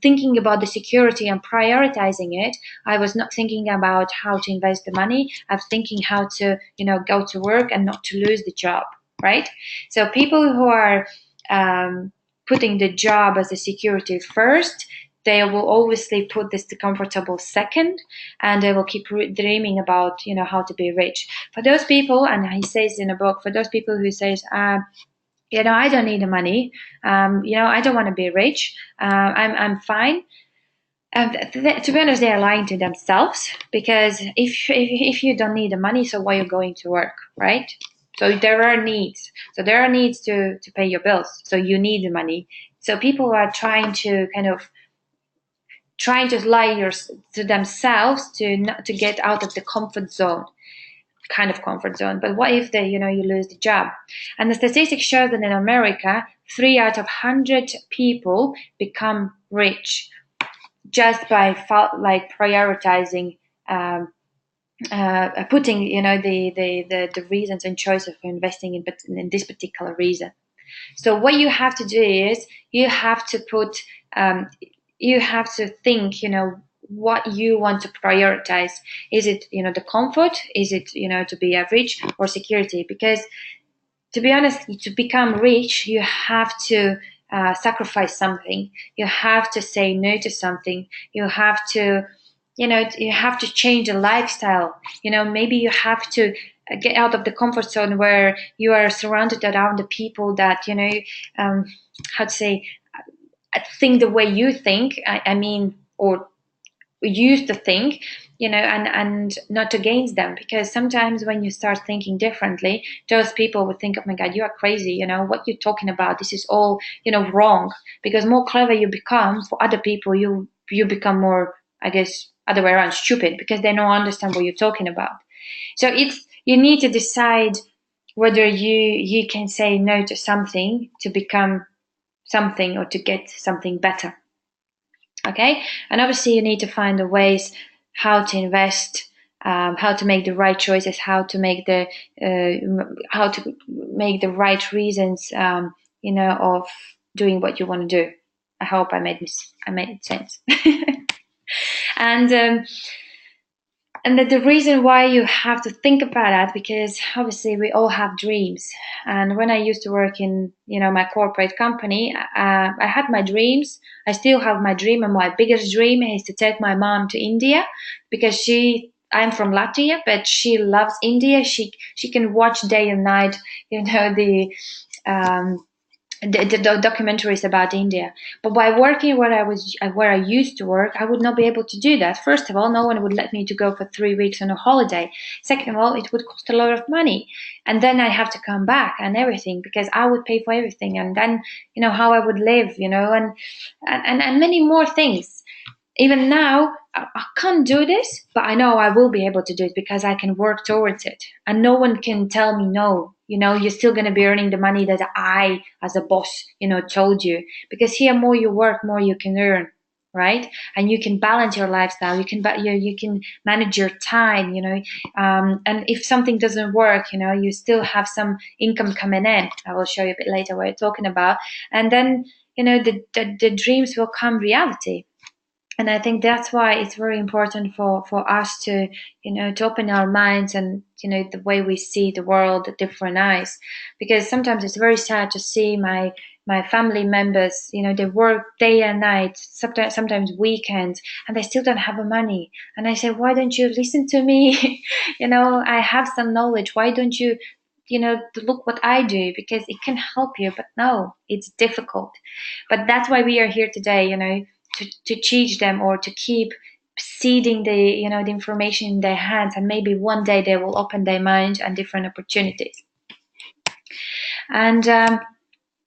thinking about the security and prioritizing it, I was not thinking about how to invest the money. I was thinking how to, go to work and not to lose the job, right? So people who are putting the job as a security first, they will obviously put this to comfortable second, and they will keep dreaming about, how to be rich. For those people, and he says in a book, for those people who says, I don't need the money. I don't want to be rich. I'm fine. To be honest, they are lying to themselves, because if you don't need the money, so why are you going to work, right? So there are needs. So there are needs to pay your bills. So you need the money. So people are trying to lie to themselves to get out of the comfort zone. But what if you lose the job? And the statistics show that in America, 3 out of 100 people become rich just by prioritizing, putting the reasons and choices for investing in this particular reason. So what you have to do is you have to think what you want to prioritize. Is it the comfort? Is it to be rich, or security? Because to be honest, to become rich, you have to sacrifice something. You have to say no to something. You have to change the lifestyle. Maybe you have to get out of the comfort zone where you are surrounded around the people that think the way you think. Or used to think, and not against them, because sometimes when you start thinking differently, those people would think, oh my God, you are crazy, what you're talking about, this is all, wrong. Because more clever you become, for other people, you become more, I guess, other way around, stupid, because they don't understand what you're talking about. So you need to decide whether you can say no to something to become something or to get something better. Okay, and obviously you need to find the ways how to invest, how to make the right choices, how to make the right reasons, of doing what you want to do. I hope I made sense. And the reason why you have to think about that, because obviously we all have dreams. And when I used to work in, my corporate company, I had my dreams. I still have my dream, and my biggest dream is to take my mom to India, because I'm from Latvia, but she loves India. She can watch day and night, the documentaries about India. But by working where I used to work, I would not be able to do that. First of all, no one would let me to go for 3 weeks on a holiday. Second of all, it would cost a lot of money, and then I have to come back and everything, because I would pay for everything, and then how I would live, and many more things. Even now, I can't do this, but I know I will be able to do it, because I can work towards it, and no one can tell me no. You're still going to be earning the money that I, as a boss, told you. Because here, more you work, more you can earn, right? And you can balance your lifestyle. You can manage your time, and if something doesn't work, you still have some income coming in. I will show you a bit later what I'm talking about. And then, the dreams will come reality. And I think that's why it's very important for us to, to open our minds and, the way we see the world with different eyes. Because sometimes it's very sad to see my family members, they work day and night, sometimes weekends, and they still don't have the money. And I say, why don't you listen to me? I have some knowledge. Why don't you, look what I do? Because it can help you. But no, it's difficult. But that's why we are here today, to teach them, or to keep seeding the the information in their hands, and maybe one day they will open their mind and different opportunities. And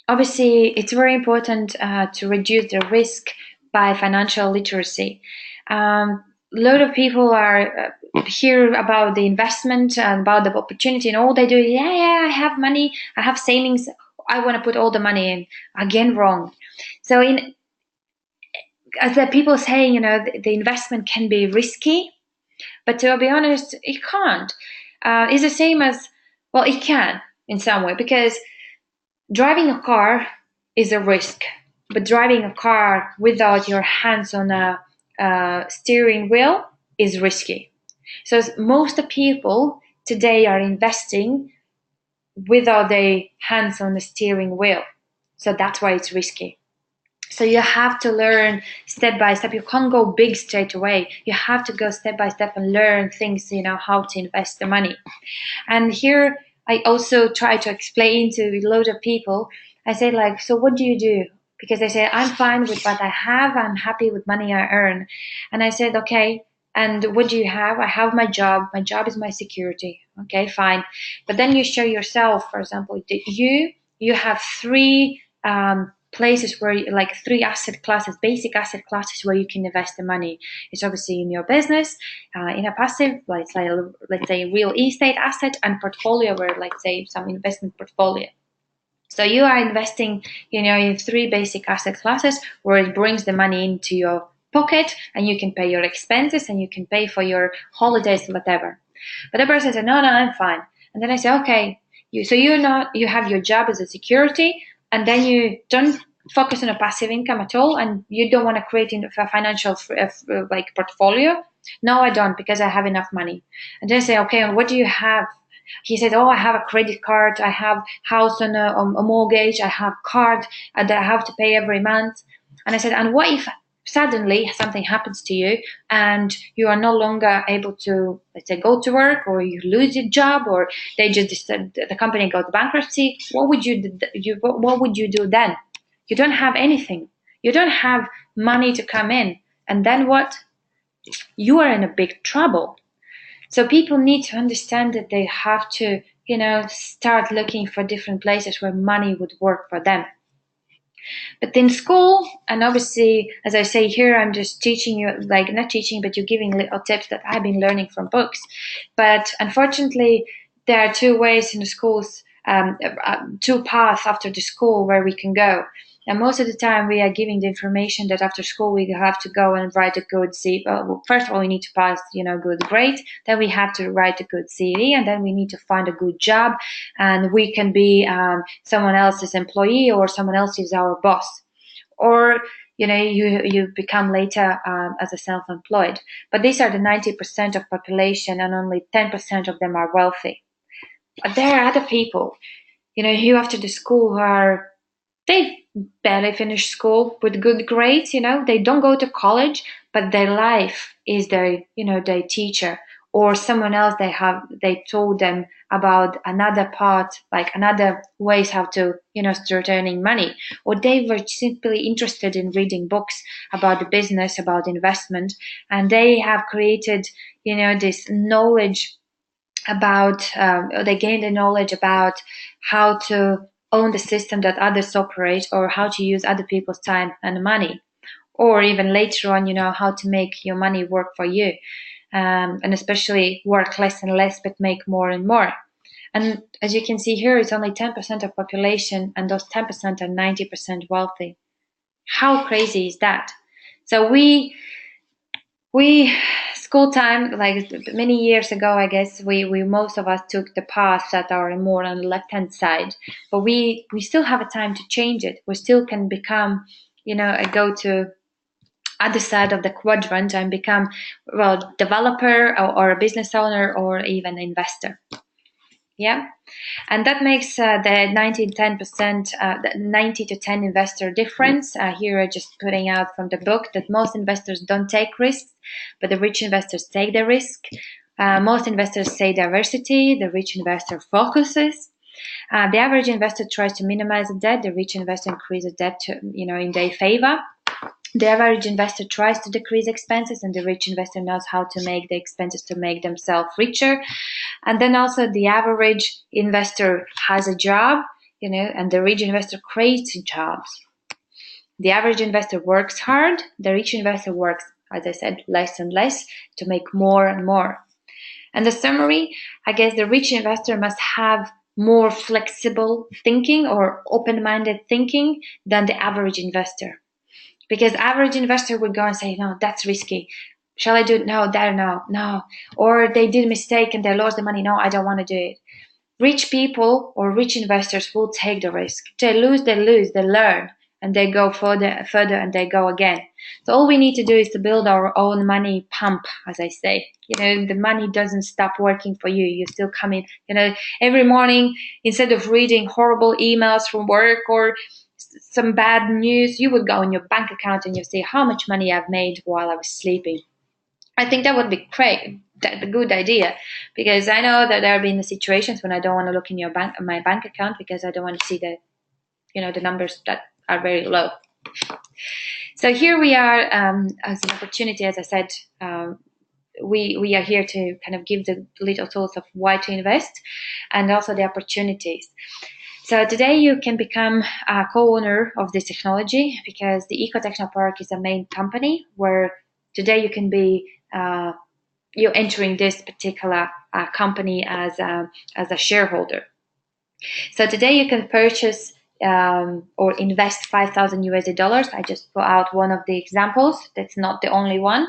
obviously it's very important to reduce the risk by financial literacy. A lot of people are hear about the investment and about the opportunity, and all they do is, I have money, I have savings, I want to put all the money in. Again, wrong. So as the people say, the investment can be risky, but to be honest, it can't. It's the same as, well, it can in some way, because driving a car is a risk, but driving a car without your hands on a steering wheel is risky. So most of the people today are investing without their hands on the steering wheel. So that's why it's risky. So you have to learn step by step. You can't go big straight away. You have to go step by step and learn things, how to invest the money. And here I also try to explain to a lot of people. I say, so what do you do? Because they say, I'm fine with what I have. I'm happy with money I earn. And I said, okay, and what do you have? I have my job. My job is my security. Okay, fine. But then you show yourself, for example, you have three places where, like, three asset classes, basic asset classes where you can invest the money. It's obviously in your business, in a passive, let's say real estate asset, and portfolio, where, let's say, some investment portfolio. So you are investing, in three basic asset classes where it brings the money into your pocket, and you can pay your expenses, and you can pay for your holidays, whatever. But the person said, no, I'm fine. And then I say, okay, you have your job as a security, and then you don't focus on a passive income at all, and you don't want to create a financial portfolio. No, I don't, because I have enough money. And then I say, okay, and what do you have? He said, I have a credit card, I have house on a mortgage, I have card that I have to pay every month. And I said, and what if suddenly something happens to you and you are no longer able to, let's say, go to work, or you lose your job, or the company goes bankruptcy? What would you do then? You don't have anything. You don't have money to come in. And then what? you are in a big trouble. So people need to understand that they have to, start looking for different places where money would work for them. But in school, and obviously, as I say here, I'm just teaching you, like not teaching, but you're giving little tips that I've been learning from books. But unfortunately, there are two ways in the schools, two paths after the school where we can go. And most of the time, we are giving the information that after school we have to go and write a good CV. Well, first of all, we need to pass, good grade. Then we have to write a good CV, and then we need to find a good job. And we can be someone else's employee, or someone else is our boss, or you become later as a self-employed. But these are the 90% of population, and only 10% of them are wealthy. But there are other people, who after the school they barely finish school with good grades, they don't go to college, but their life is their teacher, or someone else they told them about another part, like another ways how to, start earning money, or they were simply interested in reading books about the business, about investment, and they have created, this knowledge about, they gained the knowledge about how to own the system that others operate, or how to use other people's time and money, or even later on, how to make your money work for you, and especially work less and less, but make more and more. And as you can see here, it's only 10% of population, and those 10% are 90% wealthy. How crazy is that? So we school time, like many years ago, I guess we most of us took the paths that are more on the left-hand side, but we still have a time to change it. We still can become, go to other side of the quadrant and become, developer or a business owner or even investor. Yeah, and that makes the 90 to 10 investor difference. Here I'm just putting out from the book that most investors don't take risks, but the rich investors take the risk. Most investors say diversity, the rich investor focuses. The average investor tries to minimize the debt, the rich investor increases debt to, in their favor. The average investor tries to decrease expenses, and the rich investor knows how to make the expenses to make themselves richer. And then also the average investor has a job, and the rich investor creates jobs. The average investor works hard. The rich investor works, as I said, less and less to make more and more. And the summary, I guess the rich investor must have more flexible thinking or open-minded thinking than the average investor. Because average investor would go and say, no, that's risky. Shall I do it? No, no. Or they did a mistake and they lost the money. No, I don't want to do it. Rich people or rich investors will take the risk. They lose, they learn, and they go further, and they go again. So all we need to do is to build our own money pump, as I say. The money doesn't stop working for you. You still come in, every morning, instead of reading horrible emails from work or some bad news, you would go in your bank account and you see how much money I've made while I was sleeping. I think that would be great, a good idea, because I know that there have been situations when I don't want to look in my bank account because I don't want to see the numbers that are very low. So here we are as an opportunity, as I said, we are here to kind of give the little tools of why to invest and also the opportunities. So today you can become a co-owner of this technology because the EcoTechnoPark is a main company where today you can be you're entering this particular company as a shareholder. So today you can purchase or invest $5,000. I just put out one of the examples. That's not the only one.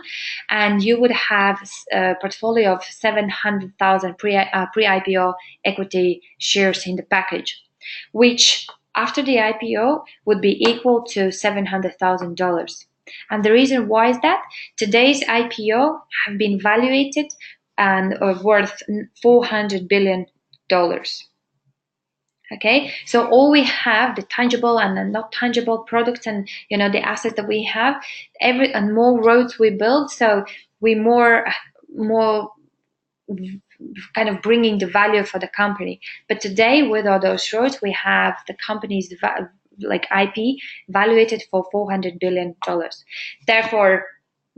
And you would have a portfolio of 700,000 pre-IPO equity shares in the package, which after the IPO would be equal to $700,000. And the reason why is that today's IPO have been valuated and are worth $400 billion. Okay, so all we have, the tangible and the not tangible products and the assets that we have, and more roads we build, so we more kind of bringing the value for the company. But today, with all those roads, we have the company's like IP valuated for $400 billion. Therefore,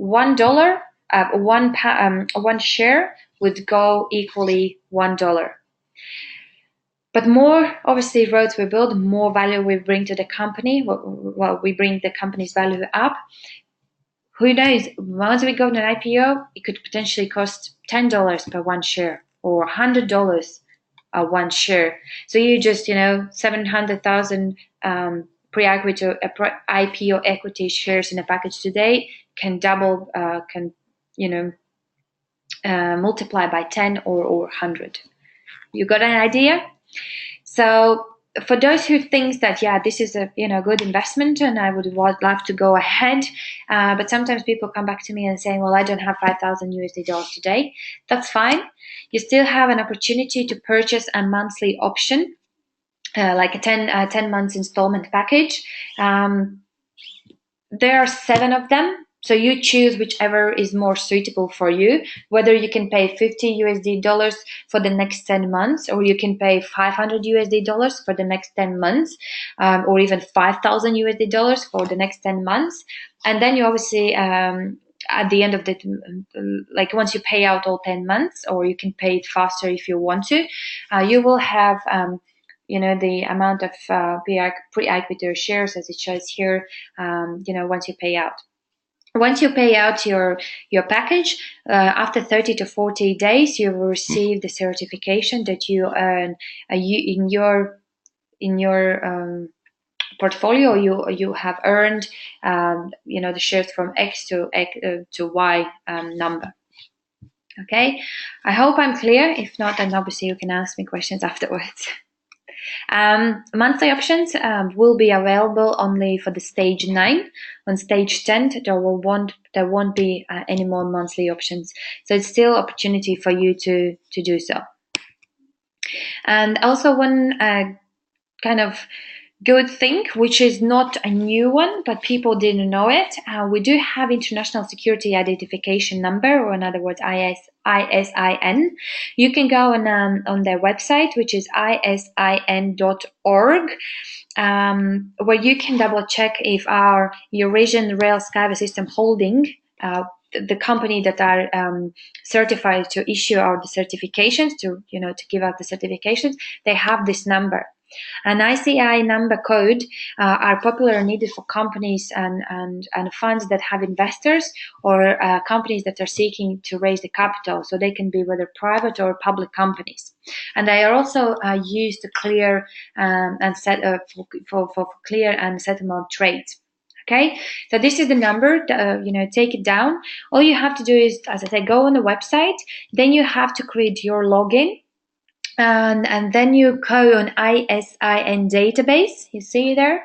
$1 one share would go equally $1. But more, obviously, roads we build, more value we bring to the company. Well, we bring the company's value up. Who knows? Once we go to an IPO, it could potentially cost $10 per one share or $100 one share. So you just, 700,000 IPO equity shares in a package today can double, multiply by 10 or 100. You got an idea? So for those who think that, yeah, this is a good investment and I would love to go ahead, but sometimes people come back to me and say, well, I don't have $5,000 today. That's fine. You still have an opportunity to purchase a monthly option, like a 10 months installment package. There are 7 of them. So you choose whichever is more suitable for you, whether you can pay $50 for the next 10 months, or you can pay $500 for the next 10 months, or even $5,000 for the next 10 months. And then you obviously, at the end of once you pay out all 10 months, or you can pay it faster if you want to, you will have, the amount of pre-equity shares as it shows here, once you pay out. Once you pay out your package, after 30 to 40 days, you will receive the certification that you earn in your portfolio. You have earned the shares from X to Y number. Okay, I hope I'm clear. If not, then obviously you can ask me questions afterwards. Monthly options will be available only for the stage 9. On stage 10, there won't be any more monthly options. So it's still opportunity for you to do so. And also one kind of good thing, which is not a new one, but people didn't know it. We do have International Security Identification Number, or in other words, ISIN. You can go on their website, which is isin.org, where you can double check if our Eurasian Rail Skyway System Holding, the company that are certified to issue out the certifications, to give out the certifications, they have this number. An ICI number code are popular and needed for companies and funds that have investors, or companies that are seeking to raise the capital, so they can be whether private or public companies. And they are also used to clear and set for clear and settlement trades. Okay, so this is the number. Take it down. All you have to do is, as I said, go on the website. Then you have to create your login. And then you go on ISIN database, you see there,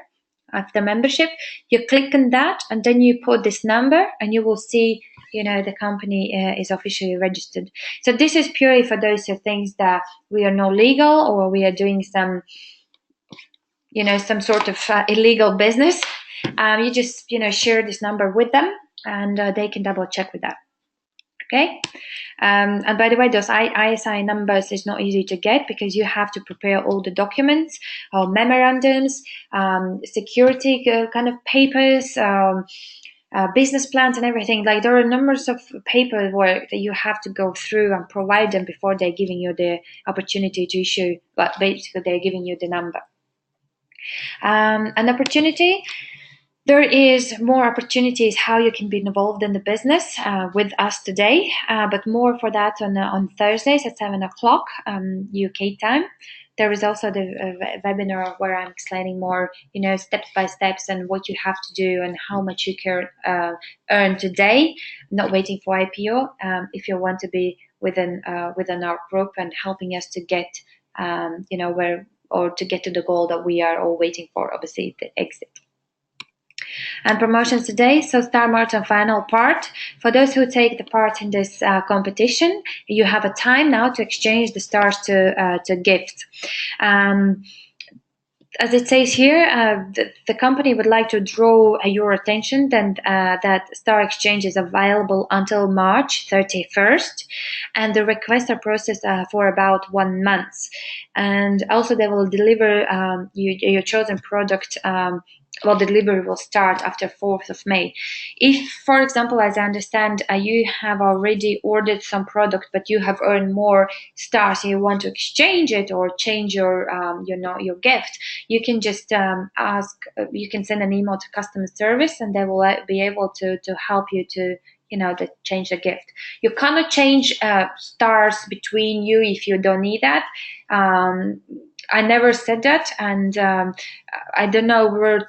after membership, you click on that, and then you put this number, and you will see, the company is officially registered. So this is purely for those who think that we are not legal, or we are doing some, some sort of illegal business. You just, share this number with them, and they can double check with that. Okay, and by the way, those ISI numbers is not easy to get, because you have to prepare all the documents, memorandums, security kind of papers, business plans and everything. Like, there are numbers of paperwork that you have to go through and provide them before they're giving you the opportunity to issue, but basically they're giving you the number. An opportunity. There is more opportunities how you can be involved in the business with us today, but more for that on Thursdays at 7 o'clock UK time. There is also the webinar where I'm explaining more, steps by steps, and what you have to do and how much you can earn today, not waiting for IPO, if you want to be within our group and helping us to get, where, or to get to the goal that we are all waiting for, obviously the exit. And promotions today, so Star Marathon final part. For those who take the part in this competition, you have a time now to exchange the stars to gifts. As it says here, the company would like to draw your attention that Star Exchange is available until March 31st, and the requests are processed for about 1 month. And also they will deliver your chosen product well, the delivery will start after 4th of May. If, for example, as I understand, you have already ordered some product, but you have earned more stars and you want to exchange it or change your, your gift, you can just you can send an email to customer service and they will be able to help you to change the gift. You cannot change stars between you if you don't need that. I never said that, and I don't know where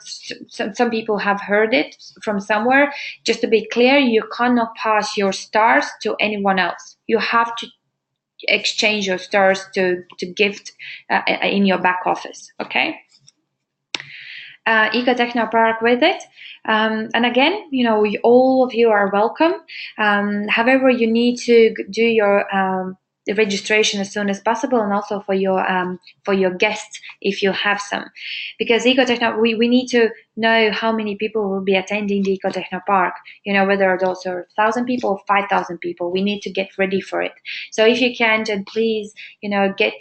some people have heard it from somewhere. Just to be clear, you cannot pass your stars to anyone else. You have to exchange your stars to gift in your back office, okay? Ecotechnopark with it. And again, all of you are welcome. However, you need to do your registration as soon as possible, and also for your guests if you have some, because we need to know how many people will be attending the Ecotechnopark. Whether those are 1,000 people or 5,000 people, we need to get ready for it. So if you can, then please get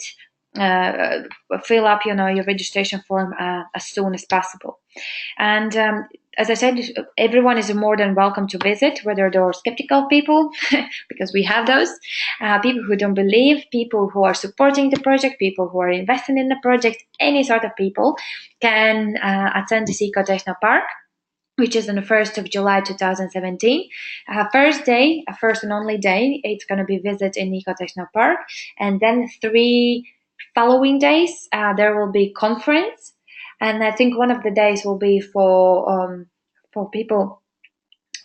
fill up your registration form as soon as possible. And as I said, everyone is more than welcome to visit, whether they're skeptical people, because we have those, people who don't believe, people who are supporting the project, people who are investing in the project, any sort of people can attend this Ecotechnopark, which is on the 1st of July 2017. First and only day, it's going to be visit in Ecotechnopark, and then 3 following days there will be conference. And I think one of the days will be for people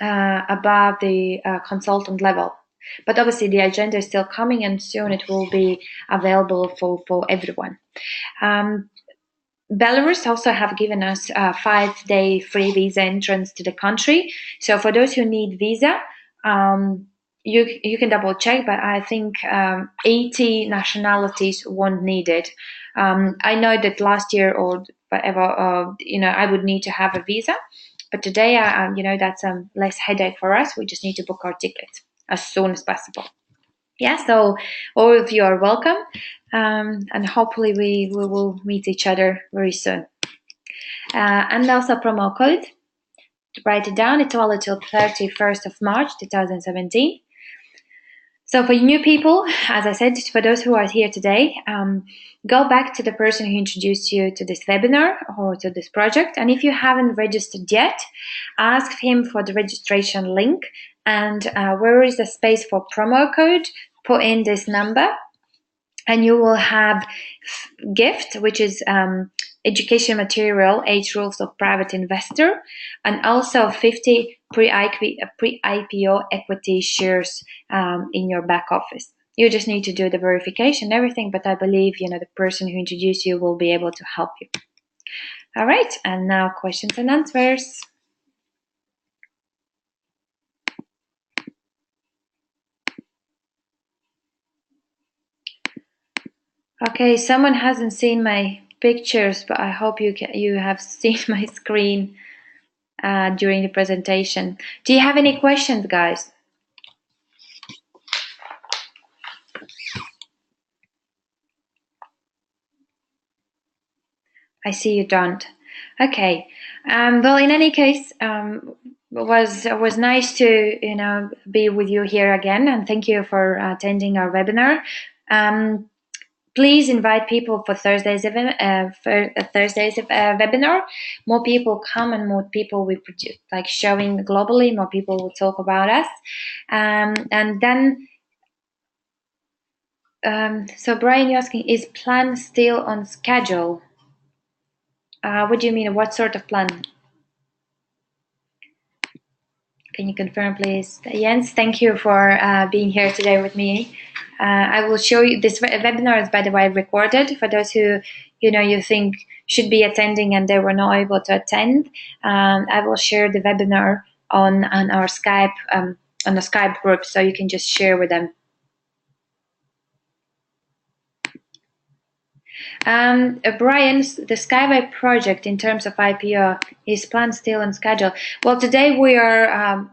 above the consultant level. But obviously the agenda is still coming, and soon it will be available for everyone. Belarus also have given us a 5-day free visa entrance to the country. So for those who need visa, you can double check, but I think 80 nationalities won't need it. I know that last year or whatever, I would need to have a visa, but today, that's less headache for us. We just need to book our ticket as soon as possible. Yeah, so all of you are welcome, and hopefully we will meet each other very soon. And also promo code, to write it down, it's valid till 31st of March 2017. So for new people, as I said, for those who are here today, go back to the person who introduced you to this webinar or to this project. And if you haven't registered yet, ask him for the registration link. And where is the space for promo code, put in this number, and you will have gift, which is education material, 8 rules of private investor, and also 50 pre-IPO equity shares in your back office. You just need to do the verification and everything, but I believe the person who introduced you will be able to help you. All right, and now questions and answers. Okay, someone hasn't seen my pictures, but I hope you have seen my screen during the presentation. Do you have any questions, guys? I see you don't. Okay. Well, in any case, it was nice to be with you here again, and thank you for attending our webinar. Please invite people for Thursday's webinar. More people come, and more people we produce, like showing globally. More people will talk about us, and then. So Brian, you're asking, is plan still on schedule? What do you mean? What sort of plan? Can you confirm, please? Jens, thank you for being here today with me. I will show you, this webinar is, by the way, recorded for those who, you think should be attending and they were not able to attend. I will share the webinar on our Skype, on the Skype group, so you can just share with them. Brian, the Skyway project in terms of IPO is planned still on schedule. Well, today we are,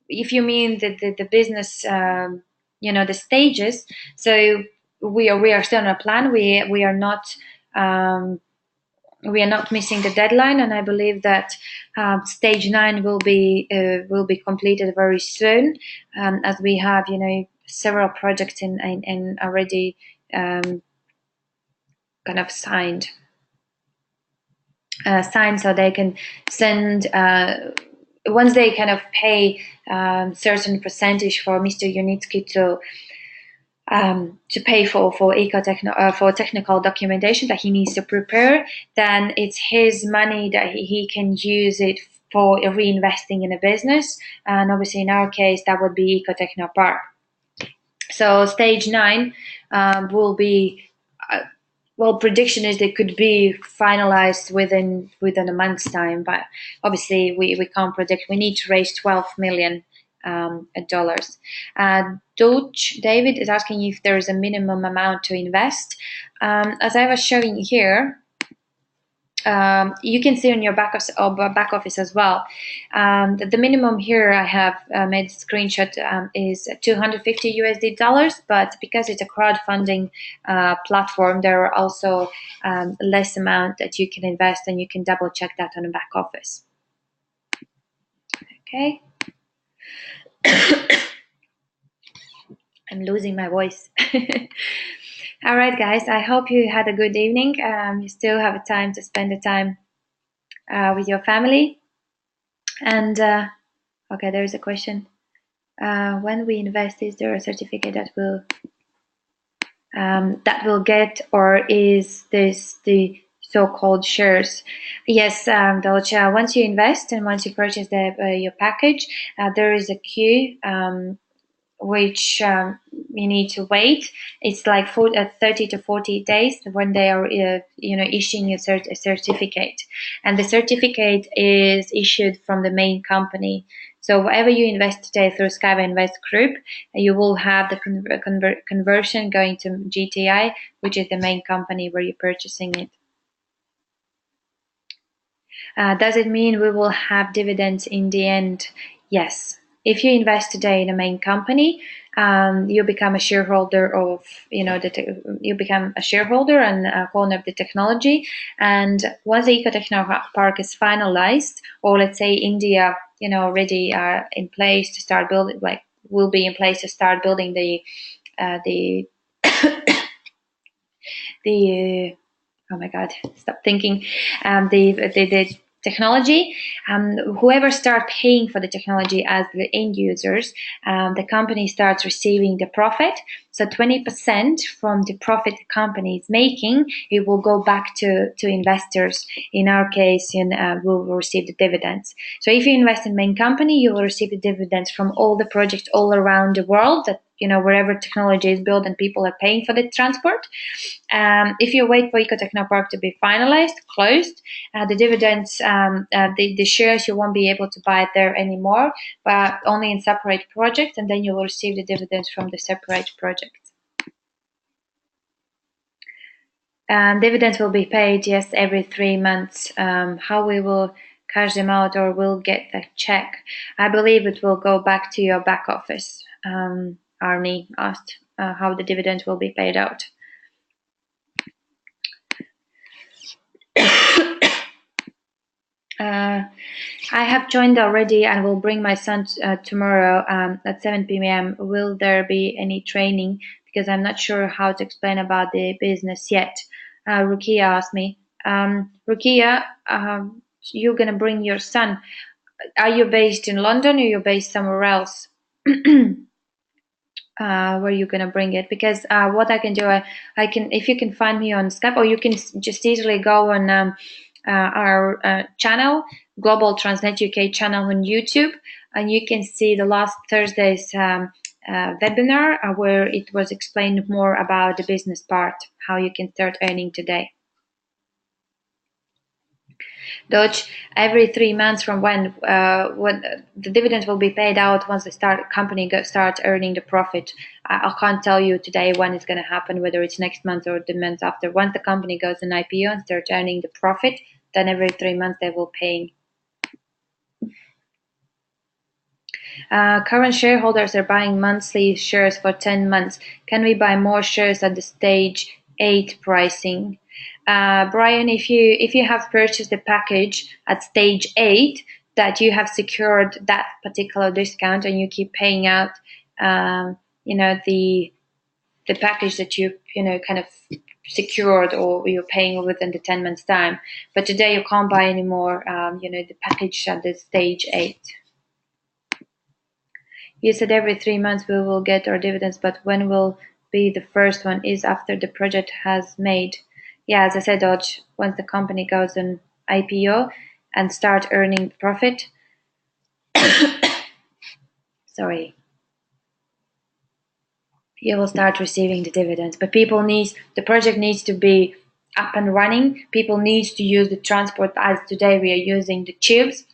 if you mean the business, the stages. So we are still on a plan. We are not we are not missing the deadline, and I believe that stage 9 will be completed very soon, as we have several projects in already kind of signed, so they can send once they kind of pay certain percentage for Mr. Юницкий to pay for technical documentation that he needs to prepare, then it's his money that he can use it for reinvesting in a business, and obviously in our case that would be Ecotechnopark. So stage 9 will be prediction is they could be finalized within a month's time, but obviously we can't predict. We need to raise $12 million. David is asking if there is a minimum amount to invest. As I was showing here, you can see on your back office as well. The minimum here I have made a screenshot is $250 but because it's a crowdfunding platform, there are also less amount that you can invest, and you can double check that on the back office. Okay. I'm losing my voice. All right, guys, I hope you had a good evening. You still have time to spend the time with your family. And okay, there is a question. When we invest, is there a certificate that will get, or is this the so-called shares? Yes, Dolce, once you invest and once you purchase your package, there is a queue which you need to wait. It's like 30 to 40 days when they are issuing a certificate, and the certificate is issued from the main company. So whatever you invest today through Skyway Invest Group, you will have the conversion going to GTI, which is the main company where you're purchasing it. Does it mean we will have dividends in the end? Yes. If you invest today in a main company, you become a shareholder of, you become a shareholder and a owner of the technology. And once the Ecotechnopark is finalized, or let's say India, already are in place to start building, will be in place to start building the oh my God, stop thinking, the technology, whoever start paying for the technology as the end users, the company starts receiving the profit. So 20% from the profit the company is making, it will go back to investors. In our case, we'll receive the dividends. So if you invest in main company, you will receive the dividends from all the projects all around the world that, wherever technology is built and people are paying for the transport. If you wait for Ecotechnopark to be finalized, closed, the dividends, the shares, you won't be able to buy it there anymore, but only in separate projects, and then you will receive the dividends from the separate projects. Dividends will be paid, yes, every 3 months. How we will cash them out or will get a check? I believe it will go back to your back office. Arnie asked how the dividends will be paid out. I have joined already and will bring my son tomorrow at 7 p.m. Will there be any training? Because I'm not sure how to explain about the business yet. Rukia asked me. Rukia, you're going to bring your son. Are you based in London or you're based somewhere else? Where you're gonna bring it? Because what I can do, I can, if you can find me on Skype, or you can just easily go on our channel, Global Transnet UK channel on YouTube, and you can see the last Thursday's webinar where it was explained more about the business part, how you can start earning today. Dodge, every 3 months from when the dividends will be paid out once the company starts earning the profit. I can't tell you today when it's going to happen, whether it's next month or the month after. Once the company goes an IPO and starts earning the profit, then every 3 months they will pay. Current shareholders are buying monthly shares for 10 months. Can we buy more shares at the stage 8 pricing? Brian, if you have purchased the package at stage 8, that you have secured that particular discount and you keep paying out, the package that you kind of secured, or you're paying within the 10 months time. But today you can't buy anymore, the package at the stage 8. You said every 3 months we will get our dividends, but when will be the first one? Is after the project has made. Yeah, as I said, Dodge, once the company goes on IPO and start earning profit, sorry, you will start receiving the dividends. But the project needs to be up and running. People need to use the transport as today we are using the tubes.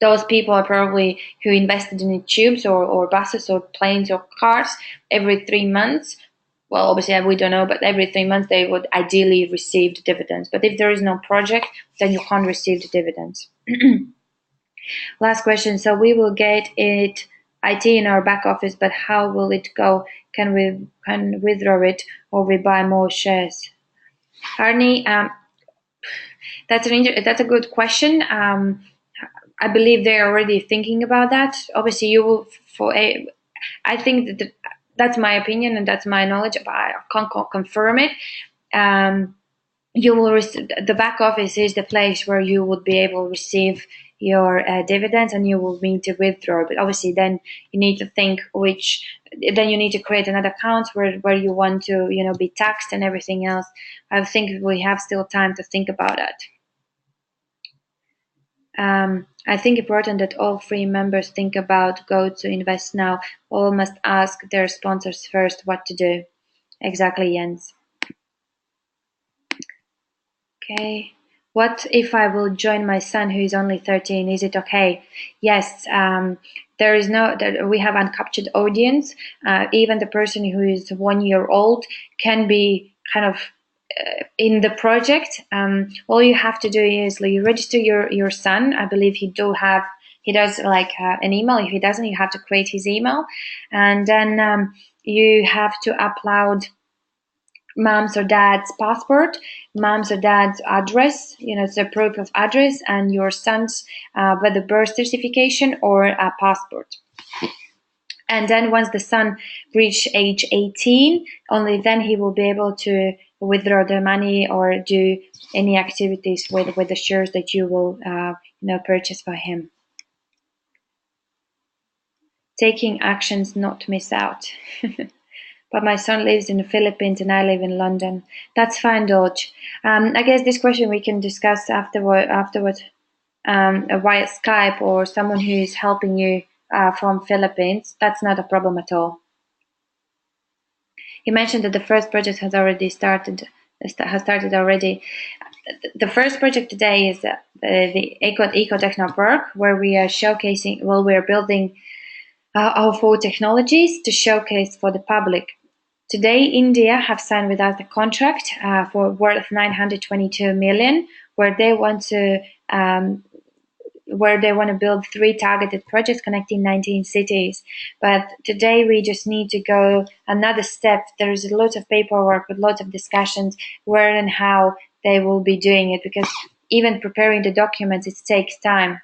Those people are probably who invested in the tubes or buses or planes or cars every 3 months. Well, obviously we don't know, but every 3 months they would ideally receive the dividends. But if there is no project, then you can't receive the dividends. Last question. So we will get IT in our back office, but how will it go? Can we withdraw it, or we buy more shares? Arnie, that's a good question. I believe they're already thinking about that. Obviously, you will. I think that's my opinion and that's my knowledge, but I can't confirm it. You will receive, the back office is the place where you would be able to receive your dividends, and you will need to withdraw. But obviously, then you need to think then you need to create another account where you want to be taxed and everything else. I think we have still time to think about that. I think important that all 3 members think about go to invest now. All must ask their sponsors first what to do. Exactly, Jens. Okay. What if I will join my son who is only 13? Is it okay? Yes. We have uncaptured audience. Even the person who is 1 year old can be kind of in the project. All you have to do is you register your son. I believe he does like an email. If he doesn't, you have to create his email, and then you have to upload mom's or dad's passport, mom's or dad's address, it's a proof of address, and your son's whether birth certification or a passport. And then once the son reach age 18, only then he will be able to withdraw the money or do any activities with the shares that you will purchase for him. Taking actions not miss out. But my son lives in the Philippines and I live in London. That's fine, Dodge. I guess this question we can discuss afterward via Skype, or someone who is helping you from Philippines. That's not a problem at all. You mentioned that the first project has already started. Already. The first project today is the Eco Techno Park, where we are showcasing. Well, we are building our 4 technologies to showcase for the public. Today, India have signed with us a contract for worth 922 million, where they want to build 3 targeted projects connecting 19 cities. But today we just need to go another step. There is a lot of paperwork with lots of discussions where and how they will be doing it, because even preparing the documents, it takes time.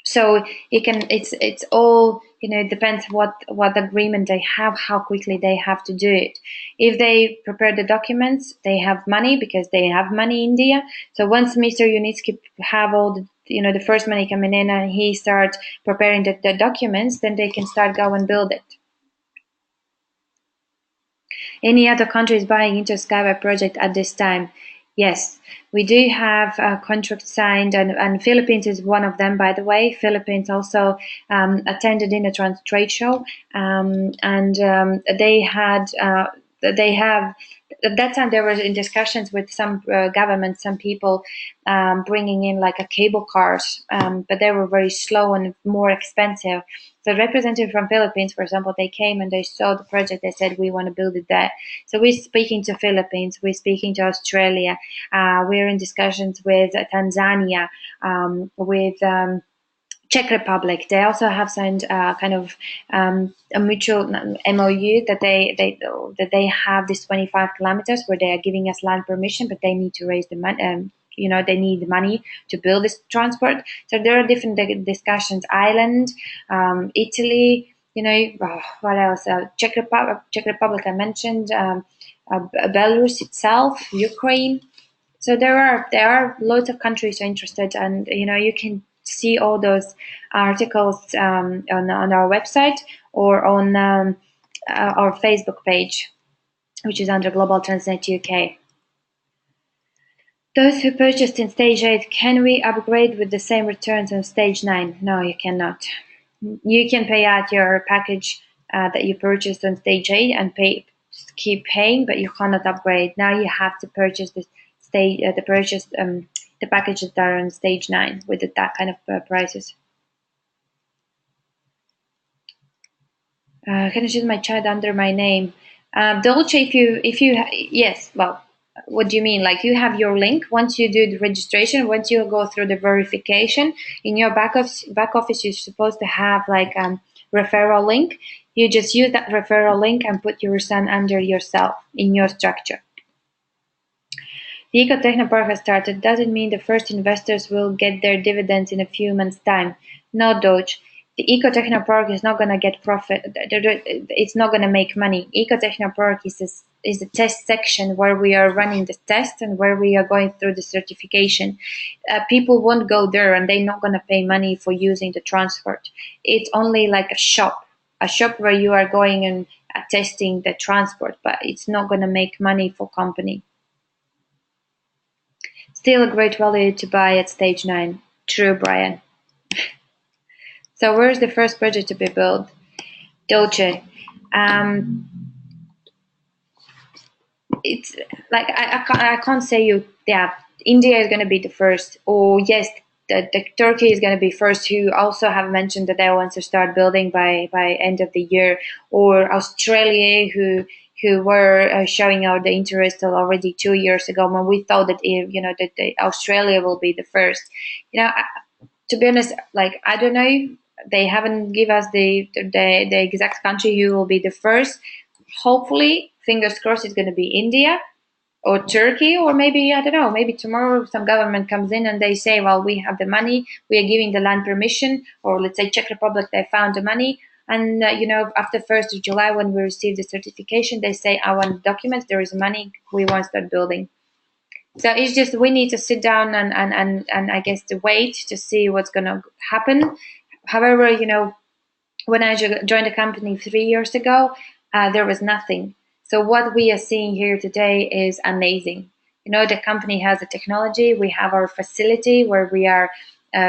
So it's all, it depends what agreement they have, how quickly they have to do it. If they prepare the documents, they have money because they have money in India. So once Mr. Yunicki have all the first money coming in and he starts preparing the documents, then they can start go and build it. Any other countries buying into Skyway project at this time? Yes, we do have a contract signed, and Philippines is one of them, by the way. Philippines also attended in a trade show, and they have at that time they were in discussions with some government, some people bringing in like a cable cars, but they were very slow and more expensive. The representative from Philippines, for example, they came and they saw the project. They said, we want to build it there. So we're speaking to Philippines, we're speaking to Australia, we're in discussions with Tanzania, with Czech Republic, they also have signed kind of a mutual MOU that they have this 25 kilometers where they are giving us land permission, but they need to raise the money. They need the money to build this transport. So there are different discussions. Ireland, Italy, what else? Czech Republic, I mentioned. Belarus itself, Ukraine. So there are loads of countries interested, and you can see all those articles on our website or on our Facebook page, which is under Global Transnet UK. Those who purchased in stage 8, can we upgrade with the same returns on stage 9? No, you cannot. You can pay out your package that you purchased on stage 8 and keep paying, but you cannot upgrade. Now you have to purchase the packages that are on stage 9 with that kind of prices. Can I choose my child under my name? Dolce, if you yes, well, what do you mean? Like, you have your link. Once you do the registration, once you go through the verification, in your back office, you're supposed to have like referral link. You just use that referral link and put your son under yourself in your structure. The Eco Technopark has started. Does it mean the first investors will get their dividends in a few months' time? No, Doge. The Eco Technopark is not going to get profit. It's not going to make money. Eco Technopark is a test section where we are running the test and where we are going through the certification. People won't go there, and they're not going to pay money for using the transport. It's only like a shop where you are going and testing the transport, but it's not going to make money for company. Still a great value to buy at stage 9. True, Brian. So where's the first project to be built? Dolce. It's like I can't say India is going to be the first, or yes, the Turkey is going to be first, who also have mentioned that they want to start building by end of the year, or Australia, who were showing out the interest already 2 years ago, when we thought that that Australia will be the first. To be honest, like, I don't know. They haven't give us the exact country who will be the first. Hopefully, fingers crossed, it's going to be India or Turkey, or maybe, I don't know, maybe tomorrow some government comes in and they say, well, we have the money, we are giving the land permission, or let's say Czech Republic, they found the money. And, after 1st of July, when we receive the certification, they say, I want documents, there is money, we want to start building. So it's just, we need to sit down and I guess to wait to see what's going to happen. However, when I joined the company 3 years ago, there was nothing. So what we are seeing here today is amazing. The company has the technology. We have our facility where we are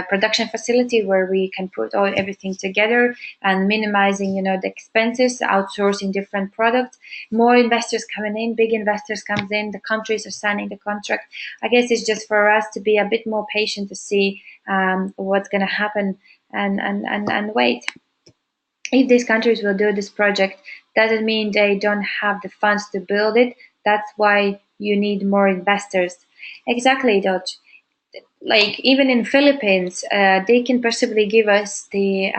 production facility where we can put everything together and minimizing, the expenses, outsourcing different products. More investors coming in, big investors comes in, the countries are signing the contract. I guess it's just for us to be a bit more patient to see what's going to happen and wait. If these countries will do this project, doesn't mean they don't have the funds to build it. That's why you need more investors. Exactly, Dodge. Like, even in Philippines, they can possibly give us the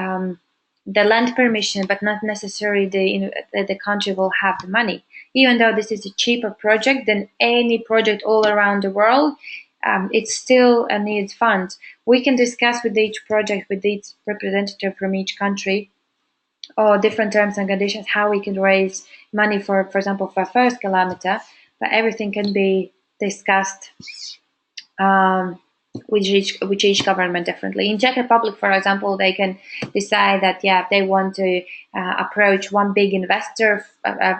land permission, but not necessarily the country will have the money. Even though this is a cheaper project than any project all around the world, it still needs funds. We can discuss with each project, with each representative from each country, or different terms and conditions, how we can raise money for example, for first kilometer, but everything can be discussed with each government differently. In Czech Republic, for example, they can decide that they want to approach one big investor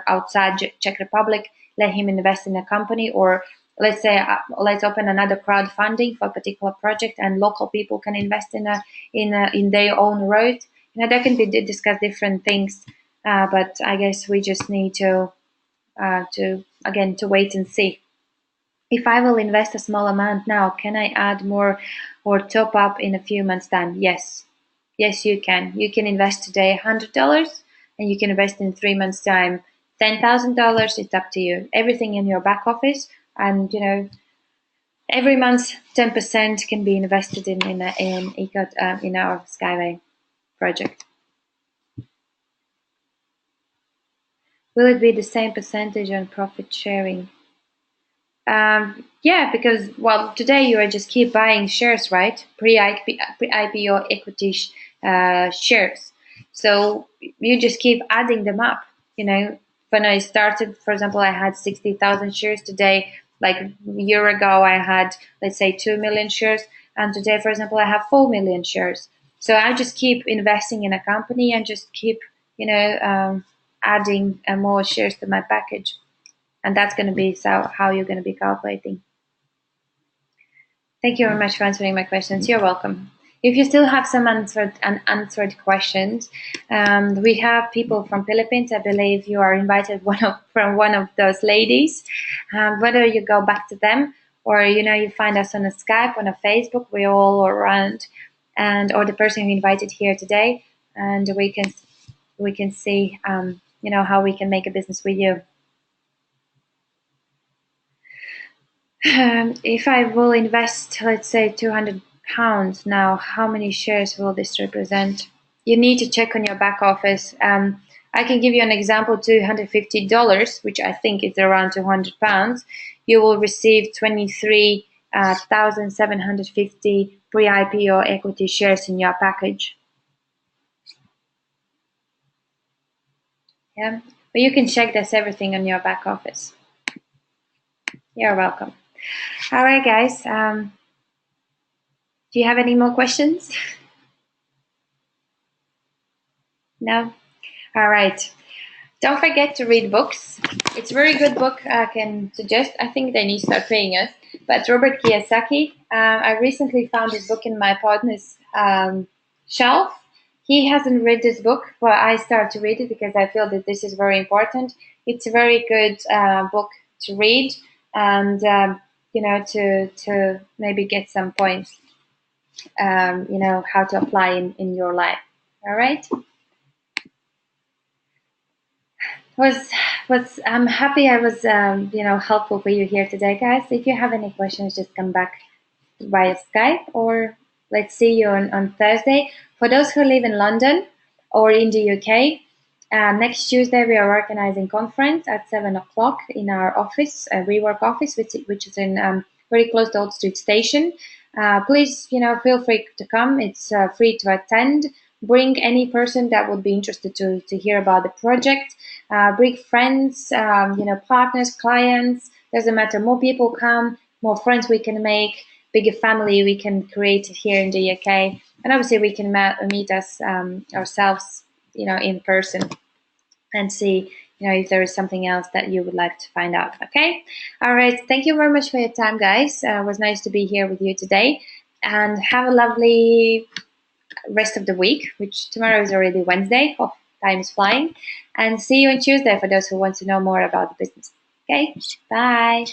outside Czech Republic, let him invest in a company, or let's say let's open another crowdfunding for a particular project, and local people can invest in their own road. There can be discuss different things, but I guess we just need to wait and see. If I will invest a small amount now, can I add more or top up in a few months' time? Yes, you can. You can invest today $100, and you can invest in 3 months' time $10,000. It's up to you. Everything in your back office, and Every month, 10% can be invested in our Skyway project. Will it be the same percentage on profit sharing? Yeah, because, well, today you are just keep buying shares, right? Pre-IPO equity shares. So you just keep adding them up. You know, when I started, for example, I had 60,000 shares. Today, like a year ago, I had, let's say, 2 million shares. And today, for example, I have 4 million shares. So I just keep investing in a company and just keep, adding more shares to my package. And that's going to be how you're going to be calculating. Thank you very much for answering my questions. You're welcome. If you still have some unanswered questions, we have people from Philippines. I believe you are invited from one of those ladies. Whether you go back to them or you find us on a Skype, on a Facebook, we're all around, or the person who invited here today, and we can see how we can make a business with you. If I will invest, let's say, £200 now, how many shares will this represent? You need to check on your back office. I can give you an example: $250, which I think is around £200. You will receive 23,750 pre-IPO equity shares in your package. Yeah, but you can check this everything on your back office. You're welcome. All right, guys. Do you have any more questions? No? All right. Don't forget to read books. It's a very good book I can suggest. I think they need to start paying us. But Robert Kiyosaki, I recently found his book in my partner's shelf. He hasn't read this book, but I started to read it because I feel that this is very important. It's a very good book to read and, to maybe get some points, how to apply in your life. All right? I'm happy I was helpful for you here today, guys. If you have any questions, just come back via Skype, or let's see you on Thursday. For those who live in London or in the UK, next Tuesday we are organizing conference at 7 o'clock in our office, a WeWork office, which is in very close to Old Street Station. Please, feel free to come. It's free to attend. Bring any person that would be interested to hear about the project. Bring friends, partners, clients. Doesn't matter. More people come, more friends we can make, bigger family we can create here in the UK, and obviously we can meet us ourselves, in person, and see, if there is something else that you would like to find out. Okay. All right. Thank you very much for your time, guys. It was nice to be here with you today, and have a lovely rest of the week, which tomorrow is already Wednesday. Oh, time is flying. And see you on Tuesday for those who want to know more about the business. Okay. Bye.